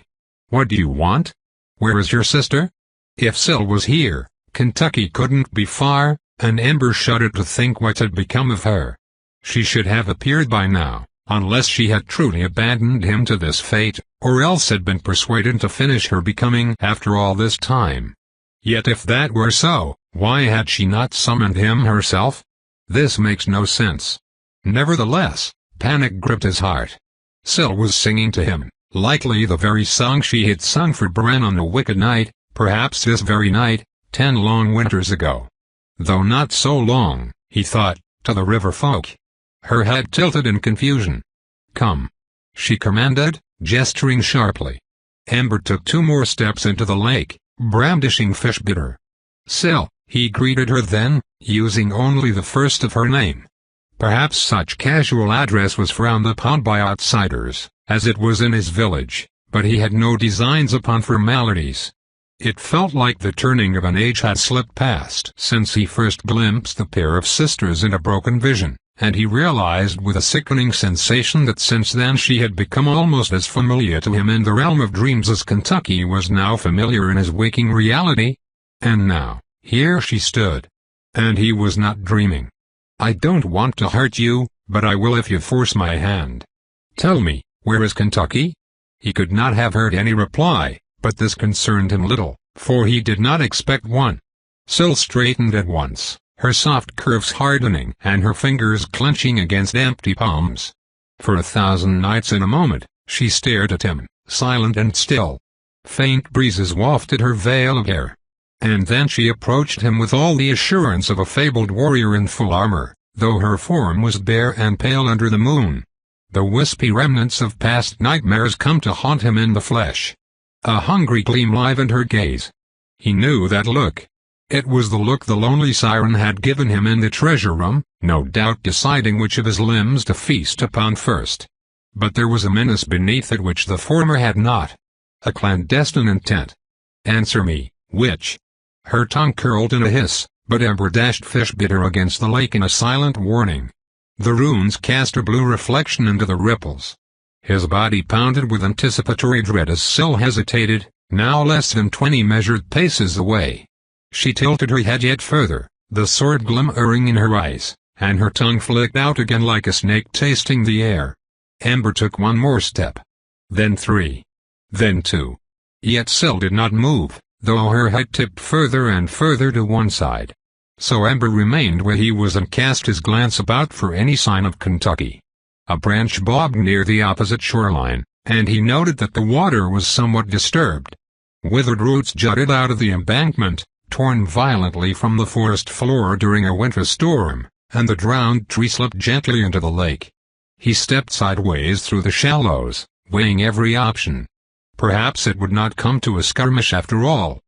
"What do you want? Where is your sister?" If Syl was here, Kentucky couldn't be far, and Ember shuddered to think what had become of her. She should have appeared by now, unless she had truly abandoned him to this fate, or else had been persuaded to finish her becoming after all this time. Yet if that were so, why had she not summoned him herself? This makes no sense. Nevertheless, panic gripped his heart. Syl was singing to him, likely the very song she had sung for Bren on a wicked night, perhaps this very night, 10 long winters ago. Though not so long, he thought, to the river folk. Her head tilted in confusion. "Come," she commanded, gesturing sharply. Ember took 2 more steps into the lake, brandishing Fishbitter. "Syl," he greeted her then, using only the first of her name. Perhaps such casual address was frowned upon by outsiders, as it was in his village, but he had no designs upon formalities. It felt like the turning of an age had slipped past since he first glimpsed the pair of sisters in a broken vision, and he realized with a sickening sensation that since then she had become almost as familiar to him in the realm of dreams as Kentucky was now familiar in his waking reality. And now, here she stood. And he was not dreaming. "I don't want to hurt you, but I will if you force my hand. Tell me, where is Kentucky?" He could not have heard any reply, but this concerned him little, for he did not expect one. Syl straightened at once, her soft curves hardening and her fingers clenching against empty palms. For 1,000 nights in a moment, she stared at him, silent and still. Faint breezes wafted her veil of hair. And then she approached him with all the assurance of a fabled warrior in full armor, though her form was bare and pale under the moon. The wispy remnants of past nightmares come to haunt him in the flesh. A hungry gleam livened her gaze. He knew that look. It was the look the lonely siren had given him in the treasure room, no doubt deciding which of his limbs to feast upon first. But there was a menace beneath it which the former had not. A clandestine intent. "Answer me, witch." Her tongue curled in a hiss, but Ember dashed Fishbitter against the lake in a silent warning. The runes cast a blue reflection into the ripples. His body pounded with anticipatory dread as Syl hesitated, now less than 20 measured paces away. She tilted her head yet further, the sword glimmering in her eyes, and her tongue flicked out again like a snake tasting the air. Ember took 1 more step. Then 3. Then 2. Yet Syl did not move, though her head tipped further and further to one side. So Ember remained where he was and cast his glance about for any sign of Kentucky. A branch bobbed near the opposite shoreline, and he noted that the water was somewhat disturbed. Withered roots jutted out of the embankment, torn violently from the forest floor during a winter storm, and the drowned tree slipped gently into the lake. He stepped sideways through the shallows, weighing every option. Perhaps it would not come to a skirmish after all.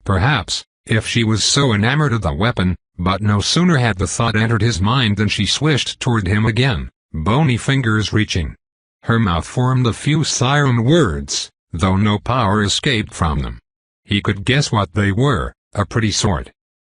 Perhaps, if she was so enamored of the weapon, but no sooner had the thought entered his mind than she swished toward him again, bony fingers reaching. Her mouth formed a few siren words, though no power escaped from them. He could guess what they were, a pretty sort.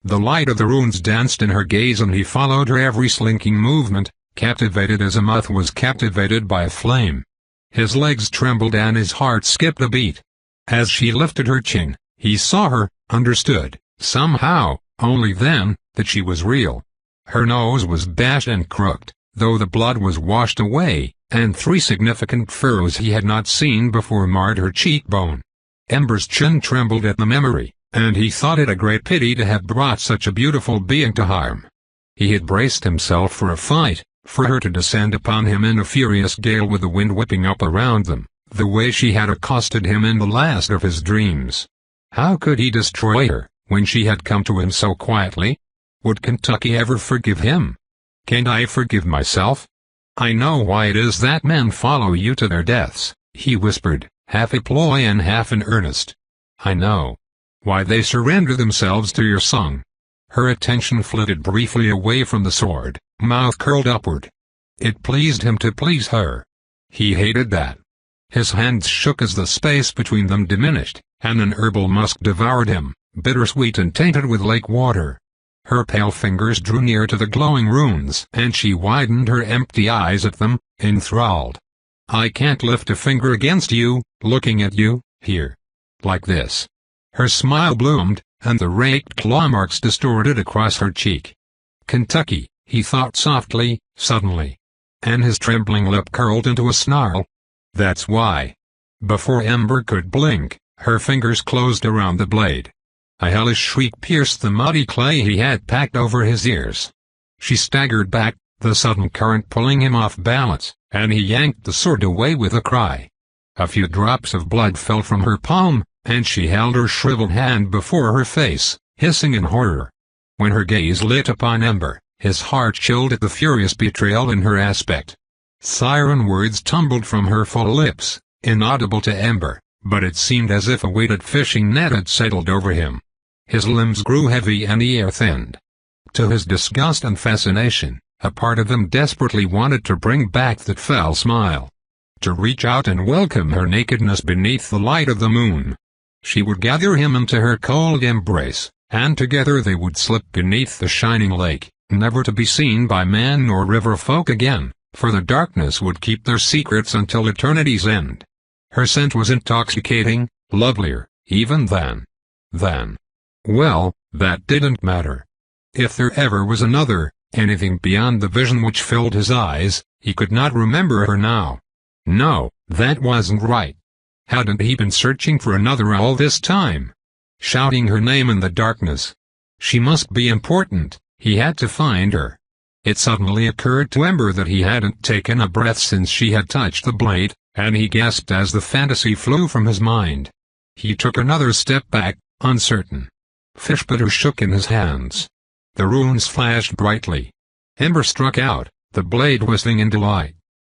The light of the runes danced in her gaze and he followed her every slinking movement, captivated as a moth was captivated by a flame. His legs trembled and his heart skipped a beat. As she lifted her chin, he saw her, understood, somehow, only then, that she was real. Her nose was bashed and crooked, though the blood was washed away, and 3 significant furrows he had not seen before marred her cheekbone. Ember's chin trembled at the memory, and he thought it a great pity to have brought such a beautiful being to harm. He had braced himself for a fight, for her to descend upon him in a furious gale with the wind whipping up around them, the way she had accosted him in the last of his dreams. How could he destroy her, when she had come to him so quietly? Would Kentucky ever forgive him? Can't I forgive myself? I know why it is that men follow you to their deaths, he whispered, half a ploy and half in earnest. I know why they surrender themselves to your song. Her attention flitted briefly away from the sword, mouth curled upward. It pleased him to please her. He hated that. His hands shook as the space between them diminished, and an herbal musk devoured him, bittersweet and tainted with lake water. Her pale fingers drew near to the glowing runes, and she widened her empty eyes at them, enthralled. I can't lift a finger against you, looking at you, here. Like this. Her smile bloomed, and the raked claw marks distorted across her cheek. Kentucky, he thought softly, suddenly. And his trembling lip curled into a snarl. That's why. Before Ember could blink, her fingers closed around the blade. A hellish shriek pierced the muddy clay he had packed over his ears. She staggered back, the sudden current pulling him off balance, and he yanked the sword away with a cry. A few drops of blood fell from her palm, and she held her shriveled hand before her face, hissing in horror. When her gaze lit upon Ember, his heart chilled at the furious betrayal in her aspect. Siren words tumbled from her full lips, inaudible to Ember, but it seemed as if a weighted fishing net had settled over him. His limbs grew heavy and the air thinned. To his disgust and fascination, a part of him desperately wanted to bring back that fell smile. To reach out and welcome her nakedness beneath the light of the moon. She would gather him into her cold embrace, and together they would slip beneath the shining lake, never to be seen by man nor river folk again, for the darkness would keep their secrets until eternity's end. Her scent was intoxicating, lovelier, even than. Well, that didn't matter. If there ever was another, anything beyond the vision which filled his eyes, he could not remember her now. No, that wasn't right. Hadn't he been searching for another all this time? Shouting her name in the darkness. She must be important, he had to find her. It suddenly occurred to Ember that he hadn't taken a breath since she had touched the blade, and he gasped as the fantasy flew from his mind. He took another step back, uncertain. Fishbitter shook in his hands. The runes flashed brightly. Ember struck out, the blade whistling in delight.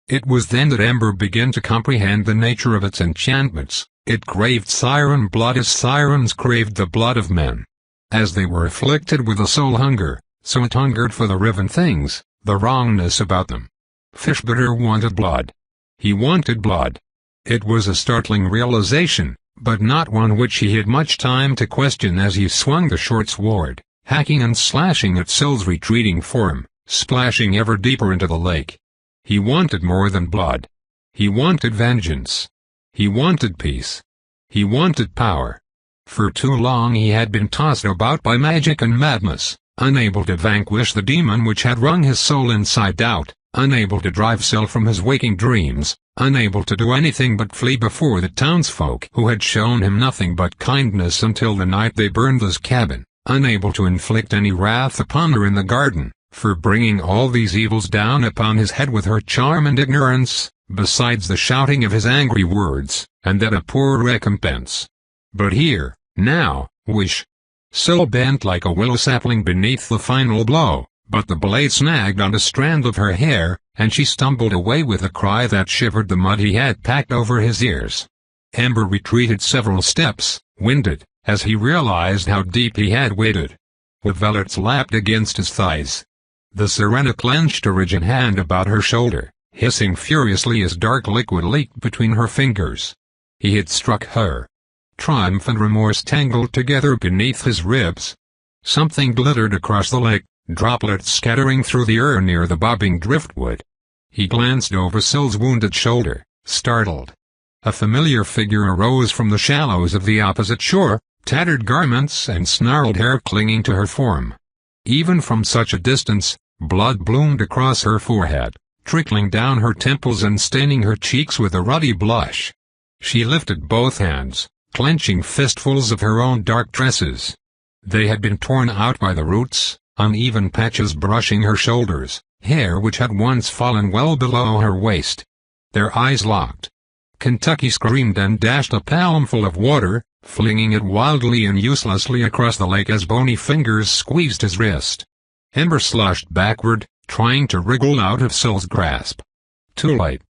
It was then that Ember began to comprehend the nature of its enchantments. It craved siren blood as sirens craved the blood of men. As they were afflicted with a soul hunger, so it hungered for the riven things, the wrongness about them. Fishbitter wanted blood. He wanted blood. It was a startling realization, but not one which he had much time to question as he swung the short sword, hacking and slashing at Syl's retreating form, splashing ever deeper into the lake. He wanted more than blood. He wanted vengeance. He wanted peace. He wanted power. For too long he had been tossed about by magic and madness, unable to vanquish the demon which had wrung his soul inside out, unable to drive Syl from his waking dreams, unable to do anything but flee before the townsfolk who had shown him nothing but kindness until the night they burned his cabin, unable to inflict any wrath upon her in the garden, for bringing all these evils down upon his head with her charm and ignorance, besides the shouting of his angry words, and that a poor recompense. But here, now, whoosh! Syl bent like a willow sapling beneath the final blow, but the blade snagged on a strand of her hair, and she stumbled away with a cry that shivered the mud he had packed over his ears. Ember retreated several steps, winded, as he realized how deep he had waded. With velvets lapped against his thighs. The Sirena clenched a rigid hand about her shoulder, hissing furiously as dark liquid leaked between her fingers. He had struck her. Triumph and remorse tangled together beneath his ribs. Something glittered across the lake, droplets scattering through the air near the bobbing driftwood. He glanced over Syl's wounded shoulder, startled. A familiar figure arose from the shallows of the opposite shore, tattered garments and snarled hair clinging to her form. Even from such a distance, blood bloomed across her forehead, trickling down her temples and staining her cheeks with a ruddy blush. She lifted both hands, clenching fistfuls of her own dark tresses. They had been torn out by the roots, uneven patches brushing her shoulders, hair which had once fallen well below her waist. Their eyes locked. Kentucky screamed and dashed a palmful of water, flinging it wildly and uselessly across the lake as bony fingers squeezed his wrist. Ember sloshed backward, trying to wriggle out of Syl's grasp. Too late.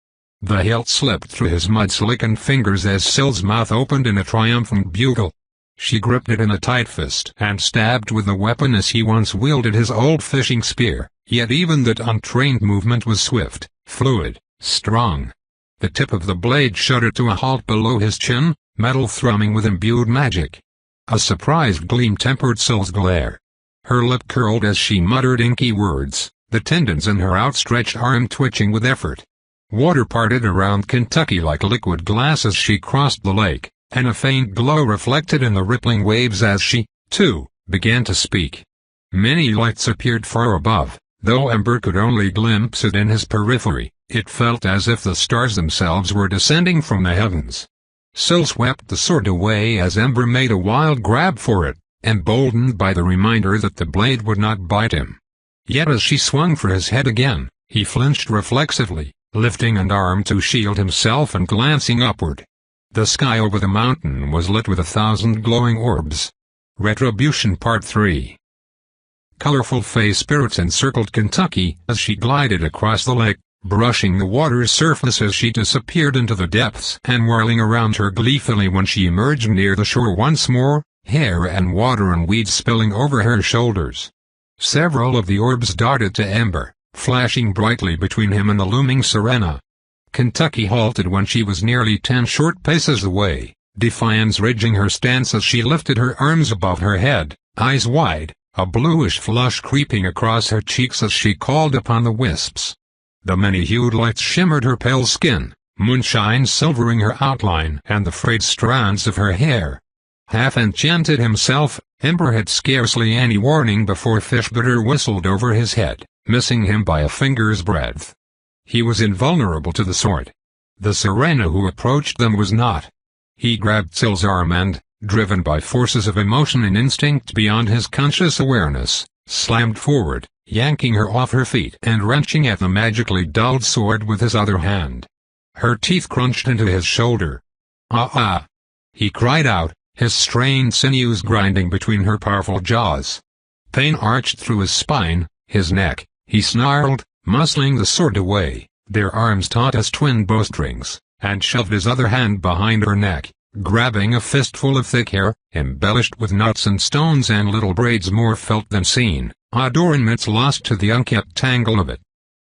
The hilt slipped through his mud-slickened fingers as Syl's mouth opened in a triumphant bugle. She gripped it in a tight fist and stabbed with the weapon as he once wielded his old fishing spear, yet even that untrained movement was swift, fluid, strong. The tip of the blade shuddered to a halt below his chin, metal thrumming with imbued magic. A surprised gleam tempered Syl's glare. Her lip curled as she muttered inky words, the tendons in her outstretched arm twitching with effort. Water parted around Kentucky like liquid glass as she crossed the lake, and a faint glow reflected in the rippling waves as she, too, began to speak. Many lights appeared far above, though Ember could only glimpse it in his periphery. It felt as if the stars themselves were descending from the heavens. Syl swept the sword away as Ember made a wild grab for it, emboldened by the reminder that the blade would not bite him. Yet as she swung for his head again, he flinched reflexively, lifting an arm to shield himself and glancing upward. The sky over the mountain was lit with 1,000 glowing orbs. Retribution Part 3. Colorful fey spirits encircled Kentucky as she glided across the lake, brushing the water's surface as she disappeared into the depths and whirling around her gleefully when she emerged near the shore once more, hair and water and weeds spilling over her shoulders. Several of the orbs darted to Ember, flashing brightly between him and the looming Serena. Kentucky halted when she was nearly 10 short paces away, defiance ridging her stance as she lifted her arms above her head, eyes wide, a bluish flush creeping across her cheeks as she called upon the wisps. The many-hued lights shimmered her pale skin, moonshine silvering her outline and the frayed strands of her hair. Half-enchanted himself, Ember had scarcely any warning before Fishbitter whistled over his head, missing him by a finger's breadth. He was invulnerable to the sword. The Serena who approached them was not. He grabbed Syl's arm and, driven by forces of emotion and instinct beyond his conscious awareness, slammed forward, yanking her off her feet and wrenching at the magically dulled sword with his other hand. Her teeth crunched into his shoulder. "Ah!" he cried out, his strained sinews grinding between her powerful jaws. Pain arched through his spine, his neck. He snarled, muscling the sword away, their arms taut as twin bowstrings, and shoved his other hand behind her neck, grabbing a fistful of thick hair, embellished with nuts and stones and little braids more felt than seen, adornments lost to the unkempt tangle of it.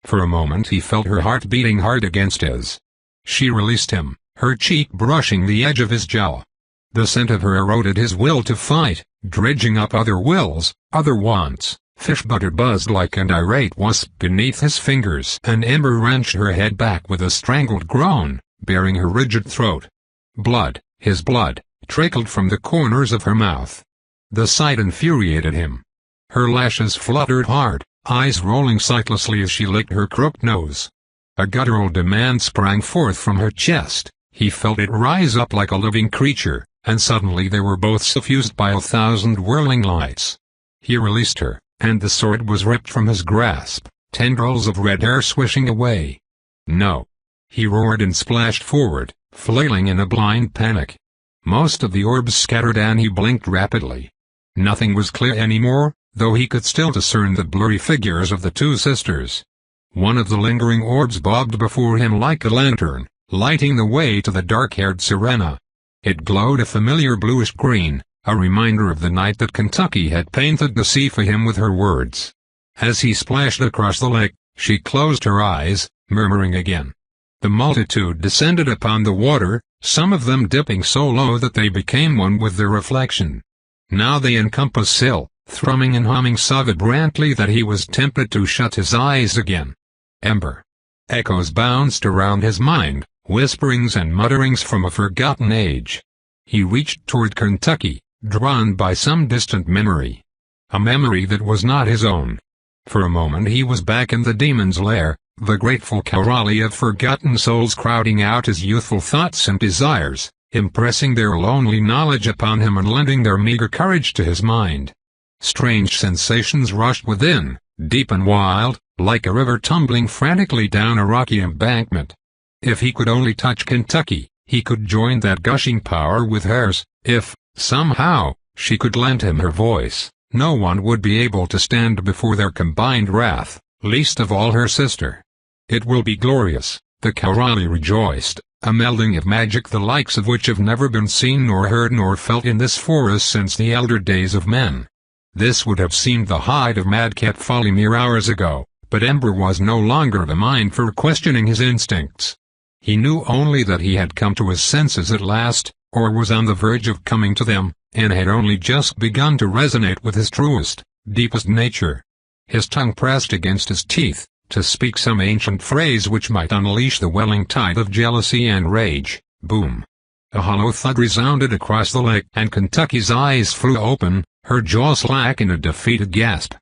For a moment he felt her heart beating hard against his. She released him, her cheek brushing the edge of his jaw. The scent of her eroded his will to fight, dredging up other wills, other wants. Fishbutter buzzed like an irate wasp beneath his fingers, and Ember wrenched her head back with a strangled groan, baring her rigid throat. Blood, his blood, trickled from the corners of her mouth. The sight infuriated him. Her lashes fluttered hard, eyes rolling sightlessly as she licked her crooked nose. A guttural demand sprang forth from her chest. He felt it rise up like a living creature, and suddenly they were both suffused by 1,000 whirling lights. He released her, and the sword was ripped from his grasp, tendrils of red hair swishing away. "No!" he roared and splashed forward, flailing in a blind panic. Most of the orbs scattered and he blinked rapidly. Nothing was clear anymore, though he could still discern the blurry figures of the two sisters. One of the lingering orbs bobbed before him like a lantern, lighting the way to the dark-haired Serena. It glowed a familiar bluish green, a reminder of the night that Kentucky had painted the sea for him with her words. As he splashed across the lake, she closed her eyes, murmuring again. The multitude descended upon the water, some of them dipping so low that they became one with their reflection. Now they encompassed Syl, thrumming and humming so vibrantly that he was tempted to shut his eyes again. Ember. Echoes bounced around his mind, whisperings and mutterings from a forgotten age. He reached toward Kentucky, drawn by some distant memory. A memory that was not his own. For a moment he was back in the demon's lair, the grateful chorale of forgotten souls crowding out his youthful thoughts and desires, impressing their lonely knowledge upon him and lending their meager courage to his mind. Strange sensations rushed within, deep and wild, like a river tumbling frantically down a rocky embankment. If he could only touch Kentucky, he could join that gushing power with hers. If, somehow, she could lend him her voice, no one would be able to stand before their combined wrath, least of all her sister. It will be glorious, the chorale rejoiced, a melding of magic the likes of which have never been seen nor heard nor felt in this forest since the elder days of men. This would have seemed the height of madcap folly mere hours ago, but Ember was no longer of a mind for questioning his instincts. He knew only that he had come to his senses at last, or was on the verge of coming to them, and had only just begun to resonate with his truest, deepest nature. His tongue pressed against his teeth, to speak some ancient phrase which might unleash the welling tide of jealousy and rage. Boom! A hollow thud resounded across the lake, and Kentucky's eyes flew open, her jaw slack in a defeated gasp.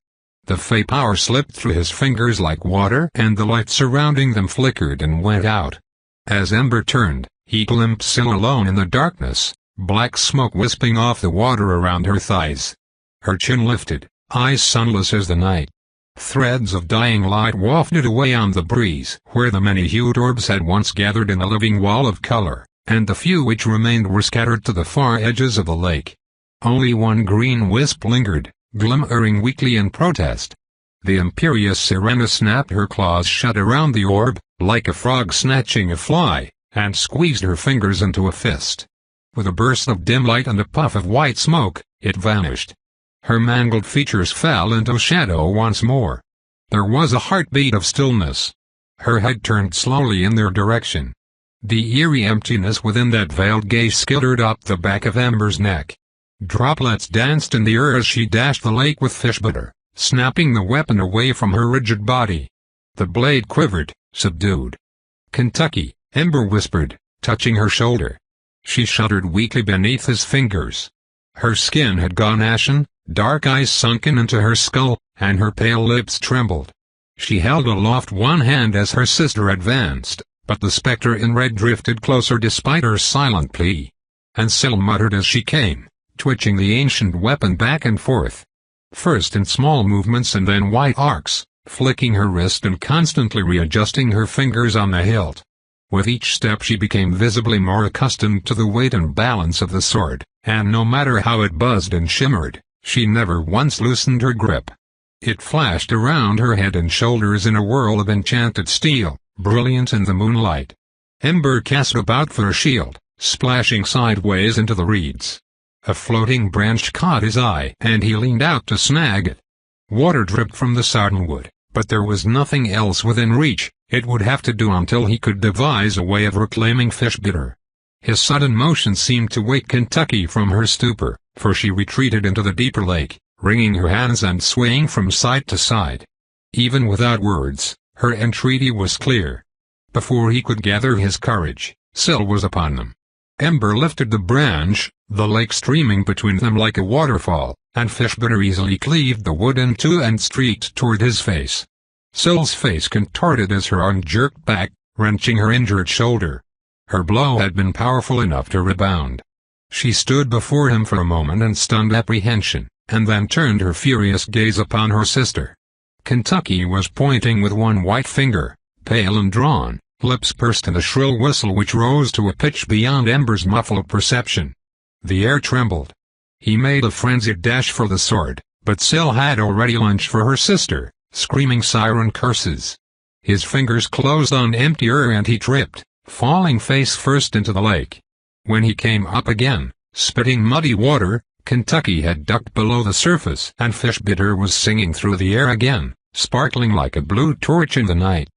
The fey power slipped through his fingers like water, and the light surrounding them flickered and went out. As Ember turned, he glimpsed Syl alone in the darkness, black smoke wisping off the water around her thighs. Her chin lifted, eyes sunless as the night. Threads of dying light wafted away on the breeze where the many-hued orbs had once gathered in a living wall of color, and the few which remained were scattered to the far edges of the lake. Only one green wisp lingered, glimmering weakly in protest. The imperious Sirena snapped her claws shut around the orb, like a frog snatching a fly, and squeezed her fingers into a fist. With a burst of dim light and a puff of white smoke, it vanished. Her mangled features fell into shadow once more. There was a heartbeat of stillness. Her head turned slowly in their direction. The eerie emptiness within that veiled gaze skittered up the back of Ember's neck. Droplets danced in the air as she dashed the lake with fish butter, snapping the weapon away from her rigid body. The blade quivered, subdued. "Kentucky," Ember whispered, touching her shoulder. She shuddered weakly beneath his fingers. Her skin had gone ashen, dark eyes sunken into her skull, and her pale lips trembled. She held aloft one hand as her sister advanced, but the spectre in red drifted closer despite her silent plea. And Syl muttered as she came, twitching the ancient weapon back and forth. First in small movements and then wide arcs, flicking her wrist and constantly readjusting her fingers on the hilt. With each step she became visibly more accustomed to the weight and balance of the sword, and no matter how it buzzed and shimmered, she never once loosened her grip. It flashed around her head and shoulders in a whirl of enchanted steel, brilliant in the moonlight. Ember cast about for a shield, splashing sideways into the reeds. A floating branch caught his eye, and he leaned out to snag it. Water dripped from the sardonwood, but there was nothing else within reach. It would have to do until he could devise a way of reclaiming fish bitter. His sudden motion seemed to wake Kentucky from her stupor, for she retreated into the deeper lake, wringing her hands and swaying from side to side. Even without words, her entreaty was clear. Before he could gather his courage, Syl was upon them. Ember lifted the branch, the lake streaming between them like a waterfall, and fish bitter easily cleaved the wood in two and streaked toward his face. Syl's face contorted as her arm jerked back, wrenching her injured shoulder. Her blow had been powerful enough to rebound. She stood before him for a moment in stunned apprehension, and then turned her furious gaze upon her sister. Kentucky was pointing with one white finger, pale and drawn, lips pursed in a shrill whistle which rose to a pitch beyond Ember's muffled perception. The air trembled. He made a frenzied dash for the sword, but Syl had already lunged for her sister, screaming siren curses. His fingers closed on empty air and he tripped, falling face first into the lake. When he came up again, spitting muddy water, Kentucky had ducked below the surface and fish bitter was singing through the air again, sparkling like a blue torch in the night.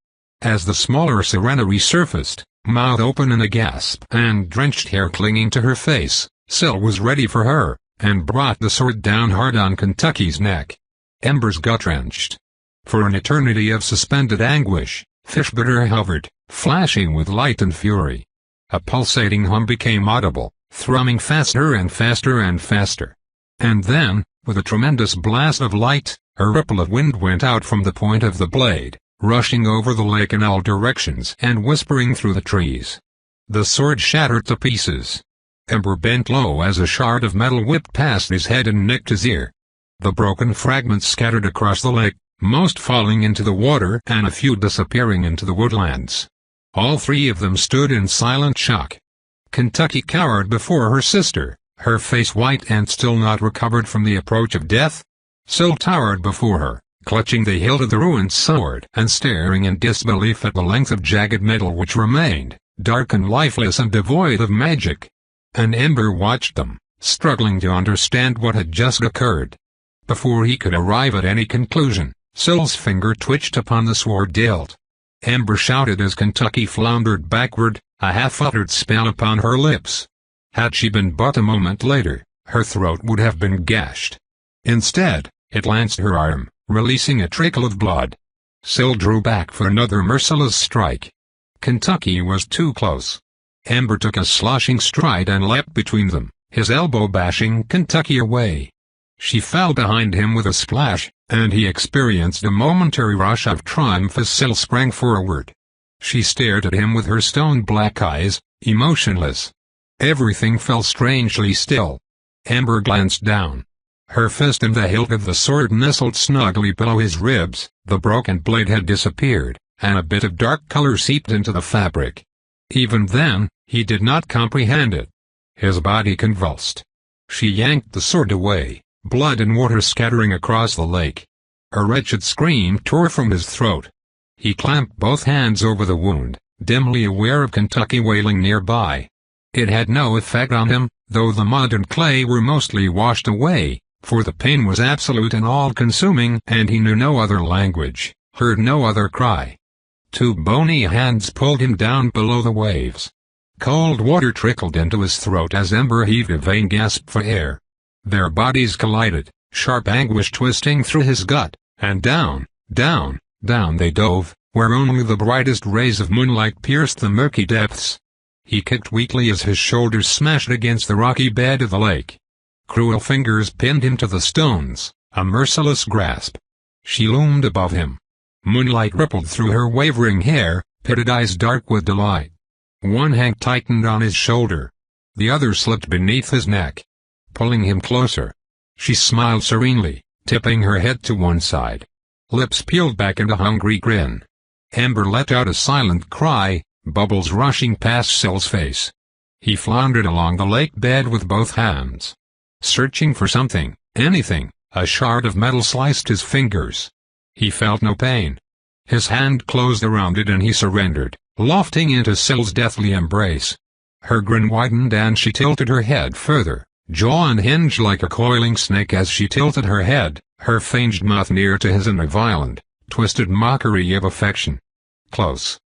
As the smaller Sirena resurfaced, mouth open in a gasp and drenched hair clinging to her face, Syl was ready for her, and brought the sword down hard on Kentucky's neck. Ember's gut-wrenched. For an eternity of suspended anguish, Fishbitter hovered, flashing with light and fury. A pulsating hum became audible, thrumming faster and faster and faster. And then, with a tremendous blast of light, a ripple of wind went out from the point of the blade, rushing over the lake in all directions and whispering through the trees. The sword shattered to pieces. Ember bent low as a shard of metal whipped past his head and nicked his ear. The broken fragments scattered across the lake, most falling into the water and a few disappearing into the woodlands. All three of them stood in silent shock. Kentucky cowered before her sister, her face white and still not recovered from the approach of death. Syl towered before her, clutching the hilt of the ruined sword and staring in disbelief at the length of jagged metal which remained, dark and lifeless and devoid of magic. And Ember watched them, struggling to understand what had just occurred. Before he could arrive at any conclusion, Syl's finger twitched upon the sword hilt. Ember shouted as Kentucky floundered backward, a half-uttered spell upon her lips. Had she been but a moment later, her throat would have been gashed. Instead, it lanced her arm, releasing a trickle of blood. Syl drew back for another merciless strike. Kentucky was too close. Ember took a sloshing stride and leapt between them, his elbow bashing Kentucky away. She fell behind him with a splash, and he experienced a momentary rush of triumph as Syl sprang forward. She stared at him with her stone-black eyes, emotionless. Everything fell strangely still. Ember glanced down. Her fist and the hilt of the sword nestled snugly below his ribs, the broken blade had disappeared, and a bit of dark color seeped into the fabric. Even then, he did not comprehend it. His body convulsed. She yanked the sword away, blood and water scattering across the lake. A wretched scream tore from his throat. He clamped both hands over the wound, dimly aware of Kentucky wailing nearby. It had no effect on him, though the mud and clay were mostly washed away, for the pain was absolute and all-consuming, and he knew no other language, heard no other cry. Two bony hands pulled him down below the waves. Cold water trickled into his throat as Ember heaved a vain gasp for air. Their bodies collided, sharp anguish twisting through his gut, and down, down, down they dove, where only the brightest rays of moonlight pierced the murky depths. He kicked weakly as his shoulders smashed against the rocky bed of the lake. Cruel fingers pinned him to the stones, a merciless grasp. She loomed above him. Moonlight rippled through her wavering hair, pitted eyes dark with delight. One hand tightened on his shoulder. The other slipped beneath his neck, pulling him closer. She smiled serenely, tipping her head to one side. Lips peeled back in a hungry grin. Ember let out a silent cry, bubbles rushing past Syl's face. He floundered along the lake bed with both hands. Searching for something, anything, a shard of metal sliced his fingers. He felt no pain. His hand closed around it and he surrendered, lofting into Syl's deathly embrace. Her grin widened and she tilted her head further, jaw unhinged like a coiling snake as she tilted her head, her fanged mouth near to his in a violent, twisted mockery of affection. Close.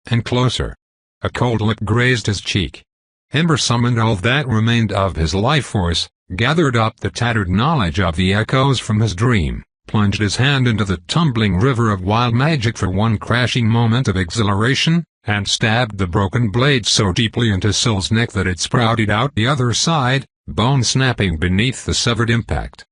And closer. A cold lip grazed his cheek. Ember summoned all that remained of his life force, gathered up the tattered knowledge of the echoes from his dream, plunged his hand into the tumbling river of wild magic for one crashing moment of exhilaration, and stabbed the broken blade so deeply into Syl's neck that it sprouted out the other side, bone snapping beneath the severed impact.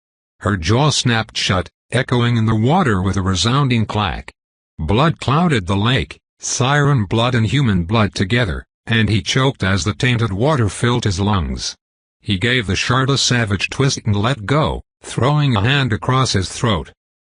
Her jaw snapped shut, echoing in the water with a resounding clack. Blood clouded the lake, siren blood and human blood together, and he choked as the tainted water filled his lungs. He gave the shard a savage twist and let go, throwing a hand across his throat.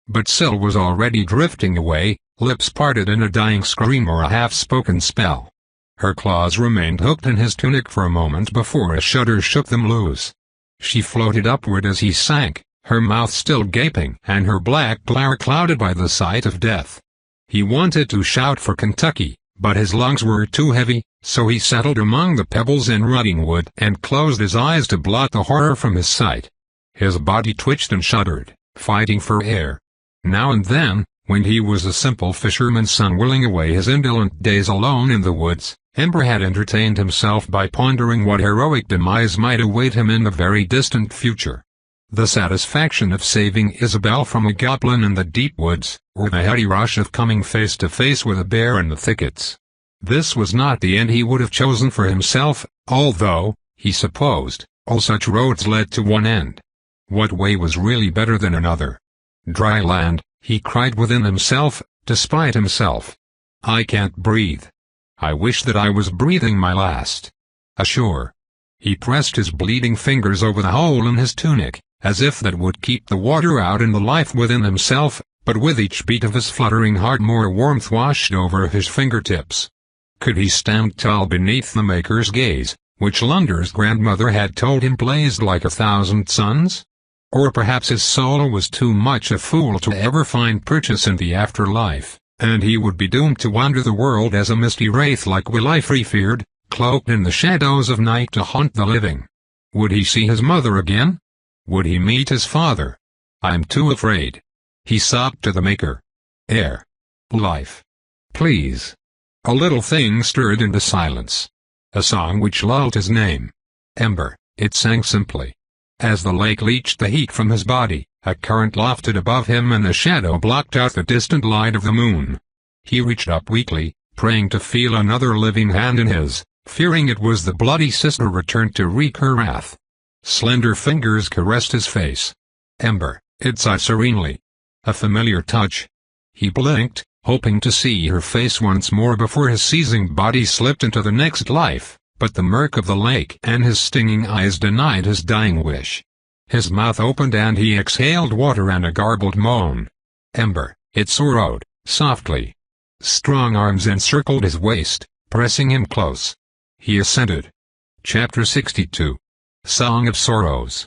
But Syl was already drifting away, lips parted in a dying scream or a half-spoken spell. Her claws remained hooked in his tunic for a moment before a shudder shook them loose. She floated upward as he sank, her mouth still gaping and her black glare clouded by the sight of death. He wanted to shout for Kentucky, but his lungs were too heavy, so he settled among the pebbles and rotting wood and closed his eyes to blot the horror from his sight. His body twitched and shuddered, fighting for air. Now and then, When he was a simple fisherman's son willing away his indolent days alone in the woods, Ember had entertained himself by pondering what heroic demise might await him in the very distant future. The satisfaction of saving Isabel from a goblin in the deep woods, or the heady rush of coming face to face with a bear in the thickets. This was not the end he would have chosen for himself, although, he supposed, all such roads led to one end. What way was really better than another? Dry land, he cried within himself, despite himself. I can't breathe. I wish that I was breathing my last. Ashore. He pressed his bleeding fingers over the hole in his tunic, as if that would keep the water out and the life within himself, but with each beat of his fluttering heart more warmth washed over his fingertips. Could he stand tall beneath the Maker's gaze, which Lunder's grandmother had told him blazed like 1,000 suns? Or perhaps his soul was too much a fool to ever find purchase in the afterlife, and he would be doomed to wander the world as a misty wraith like Willifree feared, cloaked in the shadows of night to haunt the living. Would he see his mother again? Would he meet his father? I'm too afraid. He sobbed to the Maker. Air. Life. Please. A little thing stirred into silence. A song which lulled his name. Ember, it sang simply. As the lake leached the heat from his body, a current lofted above him and a shadow blocked out the distant light of the moon. He reached up weakly, praying to feel another living hand in his, fearing it was the bloody sister returned to wreak her wrath. Slender fingers caressed his face. Ember, it sighed serenely. A familiar touch. He blinked, hoping to see her face once more before his seizing body slipped into the next life, but the murk of the lake and his stinging eyes denied his dying wish. His mouth opened and he exhaled water and a garbled moan. Ember, it sorrowed, softly. Strong arms encircled his waist, pressing him close. He assented. Chapter 62. Song of Sorrows.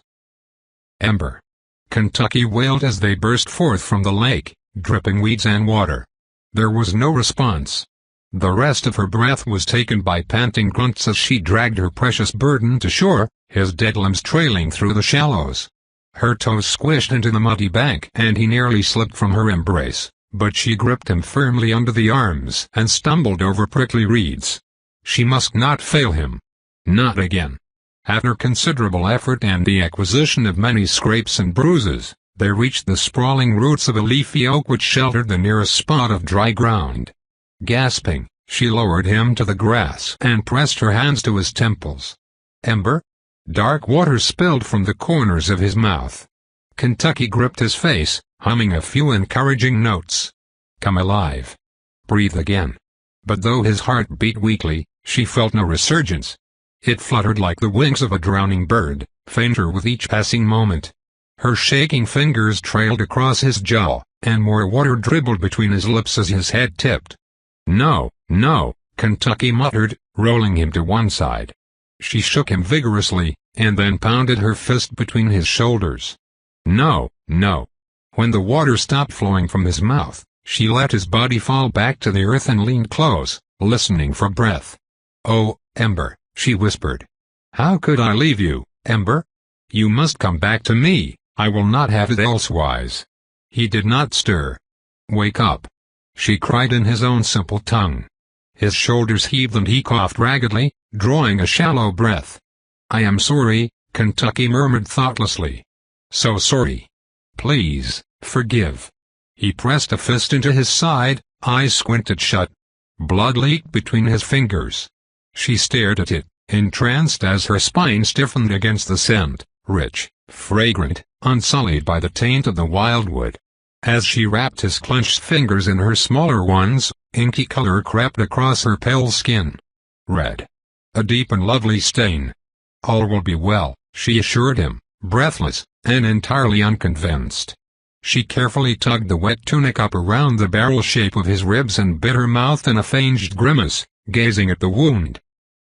Ember. Kentucky wailed as they burst forth from the lake, dripping weeds and water. There was no response. The rest of her breath was taken by panting grunts as she dragged her precious burden to shore, his dead limbs trailing through the shallows. Her toes squished into the muddy bank and he nearly slipped from her embrace, but she gripped him firmly under the arms and stumbled over prickly reeds. She must not fail him. Not again. After considerable effort and the acquisition of many scrapes and bruises, they reached the sprawling roots of a leafy oak which sheltered the nearest spot of dry ground. Gasping, she lowered him to the grass and pressed her hands to his temples. Ember? Dark water spilled from the corners of his mouth. Kentucky gripped his face, humming a few encouraging notes. Come alive. Breathe again. But though his heart beat weakly, she felt no resurgence. It fluttered like the wings of a drowning bird, fainter with each passing moment. Her shaking fingers trailed across his jaw, and more water dribbled between his lips as his head tipped. No, no, Kentucky muttered, rolling him to one side. She shook him vigorously, and then pounded her fist between his shoulders. No, no. When the water stopped flowing from his mouth, she let his body fall back to the earth and leaned close, listening for breath. Oh, Ember, she whispered. How could I leave you, Ember? You must come back to me, I will not have it elsewise. He did not stir. Wake up. She cried in his own simple tongue. His shoulders heaved and he coughed raggedly, drawing a shallow breath. I am sorry, Kentucky murmured thoughtlessly. So sorry. Please, forgive. He pressed a fist into his side, eyes squinted shut. Blood leaked between his fingers. She stared at it, entranced as her spine stiffened against the scent, rich, fragrant, unsullied by the taint of the wildwood. As she wrapped his clenched fingers in her smaller ones, inky color crept across her pale skin. Red. A deep and lovely stain. All will be well, she assured him, breathless, and entirely unconvinced. She carefully tugged the wet tunic up around the barrel shape of his ribs and bit her mouth in a feigned grimace, gazing at the wound.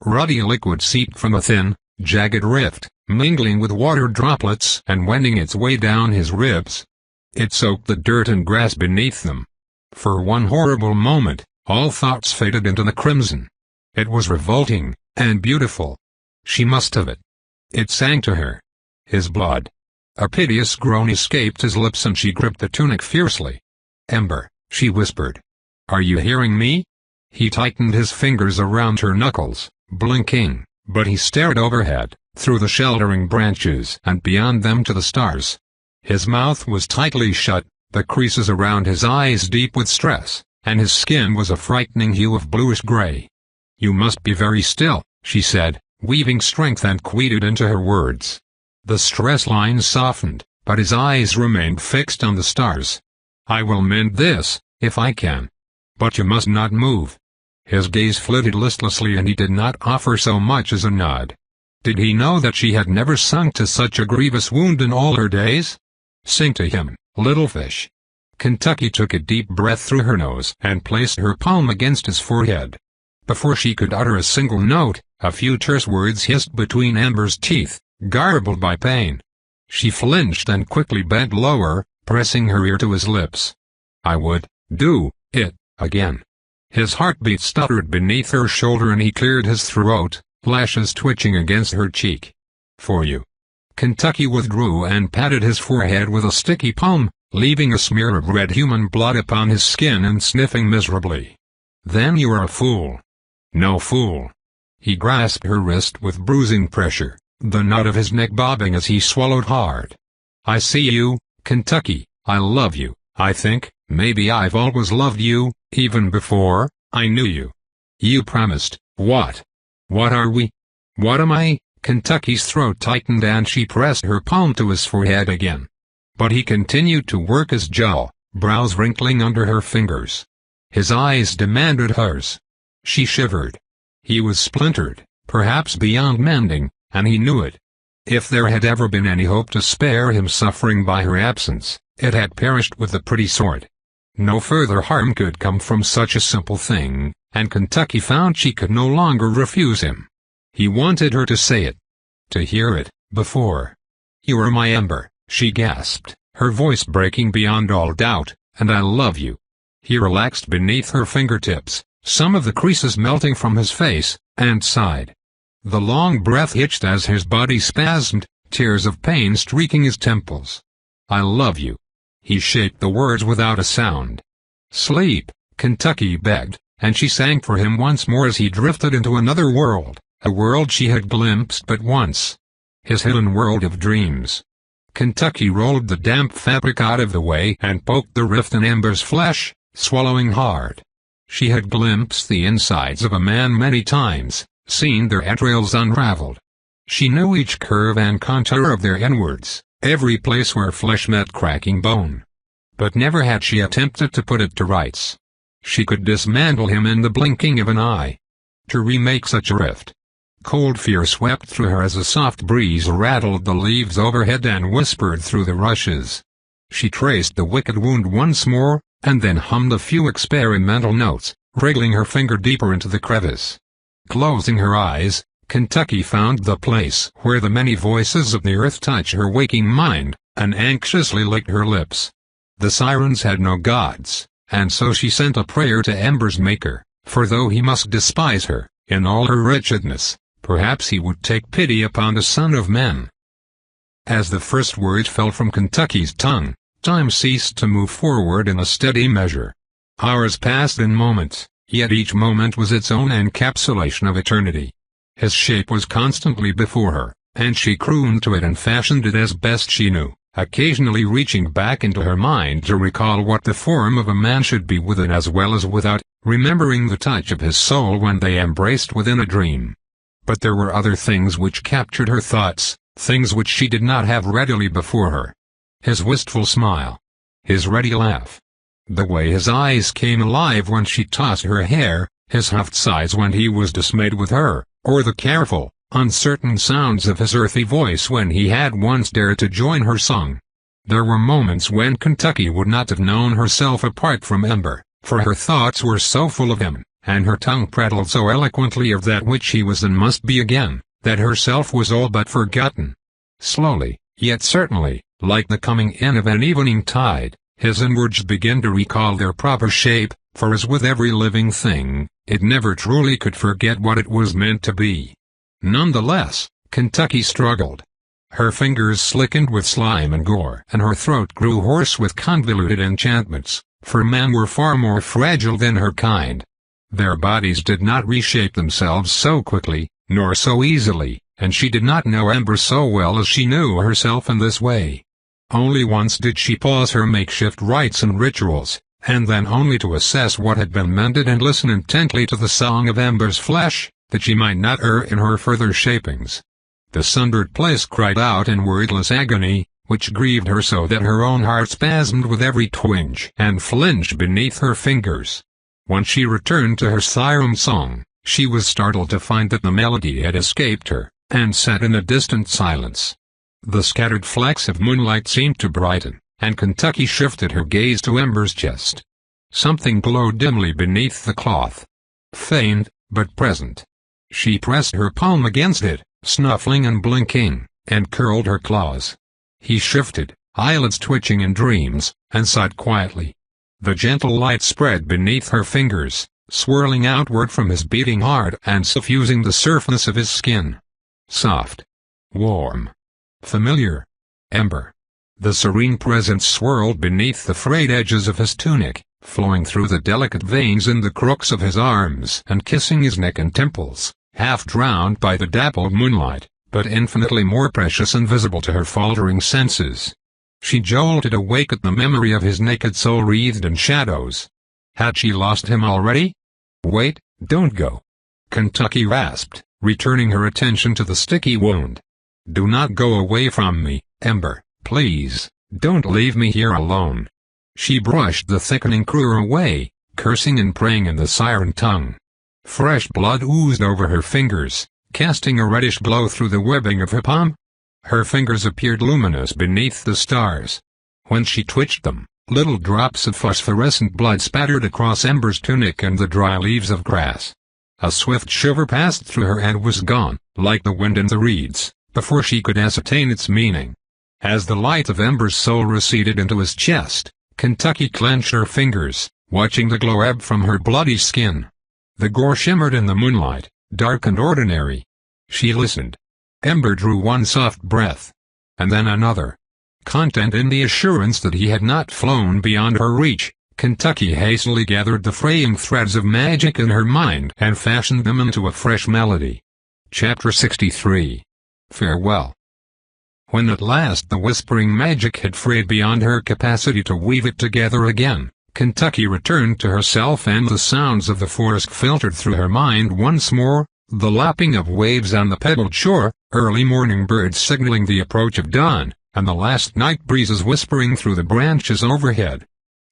Ruddy liquid seeped from a thin, jagged rift, mingling with water droplets and wending its way down his ribs. It soaked the dirt and grass beneath them. For one horrible moment, all thoughts faded into the crimson. It was revolting, and beautiful. She must have it. It sang to her. His blood. A piteous groan escaped his lips and she gripped the tunic fiercely. Ember, she whispered. "Are you hearing me?" He tightened his fingers around her knuckles, blinking, but he stared overhead, through the sheltering branches and beyond them to the stars. His mouth was tightly shut, the creases around his eyes deep with stress, and his skin was a frightening hue of bluish-gray. "You must be very still," she said, weaving strength and quietude into her words. The stress lines softened, but his eyes remained fixed on the stars. "I will mend this, if I can. But you must not move." His gaze flitted listlessly and he did not offer so much as a nod. Did he know that she had never sunk to such a grievous wound in all her days? "Sing to him, little fish." Kentucky took a deep breath through her nose and placed her palm against his forehead. Before she could utter a single note, a few terse words hissed between Ember's teeth, garbled by pain. She flinched and quickly bent lower, pressing her ear to his lips. "I would do it again." His heartbeat stuttered beneath her shoulder and he cleared his throat, lashes twitching against her cheek. "For you." Kentucky withdrew and patted his forehead with a sticky palm, leaving a smear of red human blood upon his skin and sniffing miserably. "Then you are a fool." "No fool." He grasped her wrist with bruising pressure, the knot of his neck bobbing as he swallowed hard. "I see you, Kentucky, I love you, I think, maybe I've always loved you, even before I knew you. You promised, what? What are we? What am I?" Kentucky's throat tightened and she pressed her palm to his forehead again. But he continued to work his jaw, brows wrinkling under her fingers. His eyes demanded hers. She shivered. He was splintered, perhaps beyond mending, and he knew it. If there had ever been any hope to spare him suffering by her absence, it had perished with the pretty sword. No further harm could come from such a simple thing, and Kentucky found she could no longer refuse him. He wanted her to say it. To hear it, before. "You are my Ember," she gasped, her voice breaking beyond all doubt, "and I love you." He relaxed beneath her fingertips, some of the creases melting from his face, and sighed. The long breath hitched as his body spasmed, tears of pain streaking his temples. "I love you." He shaped the words without a sound. "Sleep," Kentucky begged, and she sang for him once more as he drifted into another world, a world she had glimpsed but once. His hidden world of dreams. Kentucky rolled the damp fabric out of the way and poked the rift in Ember's flesh, swallowing hard. She had glimpsed the insides of a man many times, seen their entrails unraveled. She knew each curve and contour of their inwards, every place where flesh met cracking bone. But never had she attempted to put it to rights. She could dismantle him in the blinking of an eye. To remake such a rift. Cold fear swept through her as a soft breeze rattled the leaves overhead and whispered through the rushes. She traced the wicked wound once more, and then hummed a few experimental notes, wriggling her finger deeper into the crevice. Closing her eyes, Kentucky found the place where the many voices of the earth touched her waking mind, and anxiously licked her lips. The sirens had no gods, and so she sent a prayer to Ember's maker, for though he must despise her, in all her wretchedness, perhaps he would take pity upon the son of men. As the first word fell from Kentucky's tongue, time ceased to move forward in a steady measure. Hours passed in moments, yet each moment was its own encapsulation of eternity. His shape was constantly before her, and she crooned to it and fashioned it as best she knew, occasionally reaching back into her mind to recall what the form of a man should be within as well as without, remembering the touch of his soul when they embraced within a dream. But there were other things which captured her thoughts, things which she did not have readily before her. His wistful smile. His ready laugh. The way his eyes came alive when she tossed her hair, his huffed sighs when he was dismayed with her, or the careful, uncertain sounds of his earthy voice when he had once dared to join her song. There were moments when Kentucky would not have known herself apart from Ember, for her thoughts were so full of him, and her tongue prattled so eloquently of that which he was and must be again, that herself was all but forgotten. Slowly, yet certainly, like the coming in of an evening tide, his inwards began to recall their proper shape, for as with every living thing, it never truly could forget what it was meant to be. Nonetheless, Kentucky struggled. Her fingers slickened with slime and gore, and her throat grew hoarse with convoluted enchantments, for men were far more fragile than her kind. Their bodies did not reshape themselves so quickly, nor so easily, and she did not know Ember so well as she knew herself in this way. Only once did she pause her makeshift rites and rituals, and then only to assess what had been mended and listen intently to the song of Ember's flesh, that she might not err in her further shapings. The sundered place cried out in wordless agony, which grieved her so that her own heart spasmed with every twinge and flinched beneath her fingers. When she returned to her siren song, she was startled to find that the melody had escaped her, and sat in a distant silence. The scattered flecks of moonlight seemed to brighten, and Kentucky shifted her gaze to Ember's chest. Something glowed dimly beneath the cloth. Faint, but present. She pressed her palm against it, snuffling and blinking, and curled her claws. He shifted, eyelids twitching in dreams, and sighed quietly. The gentle light spread beneath her fingers, swirling outward from his beating heart and suffusing the surface of his skin. Soft. Warm. Familiar. Ember. The serene presence swirled beneath the frayed edges of his tunic, flowing through the delicate veins in the crooks of his arms and kissing his neck and temples, half drowned by the dappled moonlight, but infinitely more precious and visible to her faltering senses. She jolted awake at the memory of his naked soul wreathed in shadows. Had she lost him already? Wait, don't go. Kentucky rasped, returning her attention to the sticky wound. Do not go away from me, Ember, please, don't leave me here alone. She brushed the thickening cruer away, cursing and praying in the siren tongue. Fresh blood oozed over her fingers, casting a reddish glow through the webbing of her palm. Her fingers appeared luminous beneath the stars. When she twitched them, little drops of phosphorescent blood spattered across Ember's tunic and the dry leaves of grass. A swift shiver passed through her and was gone, like the wind in the reeds, before she could ascertain its meaning. As the light of Ember's soul receded into his chest, Kentucky clenched her fingers, watching the glow ebb from her bloody skin. The gore shimmered in the moonlight, dark and ordinary. She listened. Ember drew one soft breath. And then another. Content in the assurance that he had not flown beyond her reach, Kentucky hastily gathered the fraying threads of magic in her mind and fashioned them into a fresh melody. Chapter 63. Farewell. When at last the whispering magic had frayed beyond her capacity to weave it together again, Kentucky returned to herself and the sounds of the forest filtered through her mind once more, the lapping of waves on the pebbled shore, early morning birds signaling the approach of dawn, and the last night breezes whispering through the branches overhead.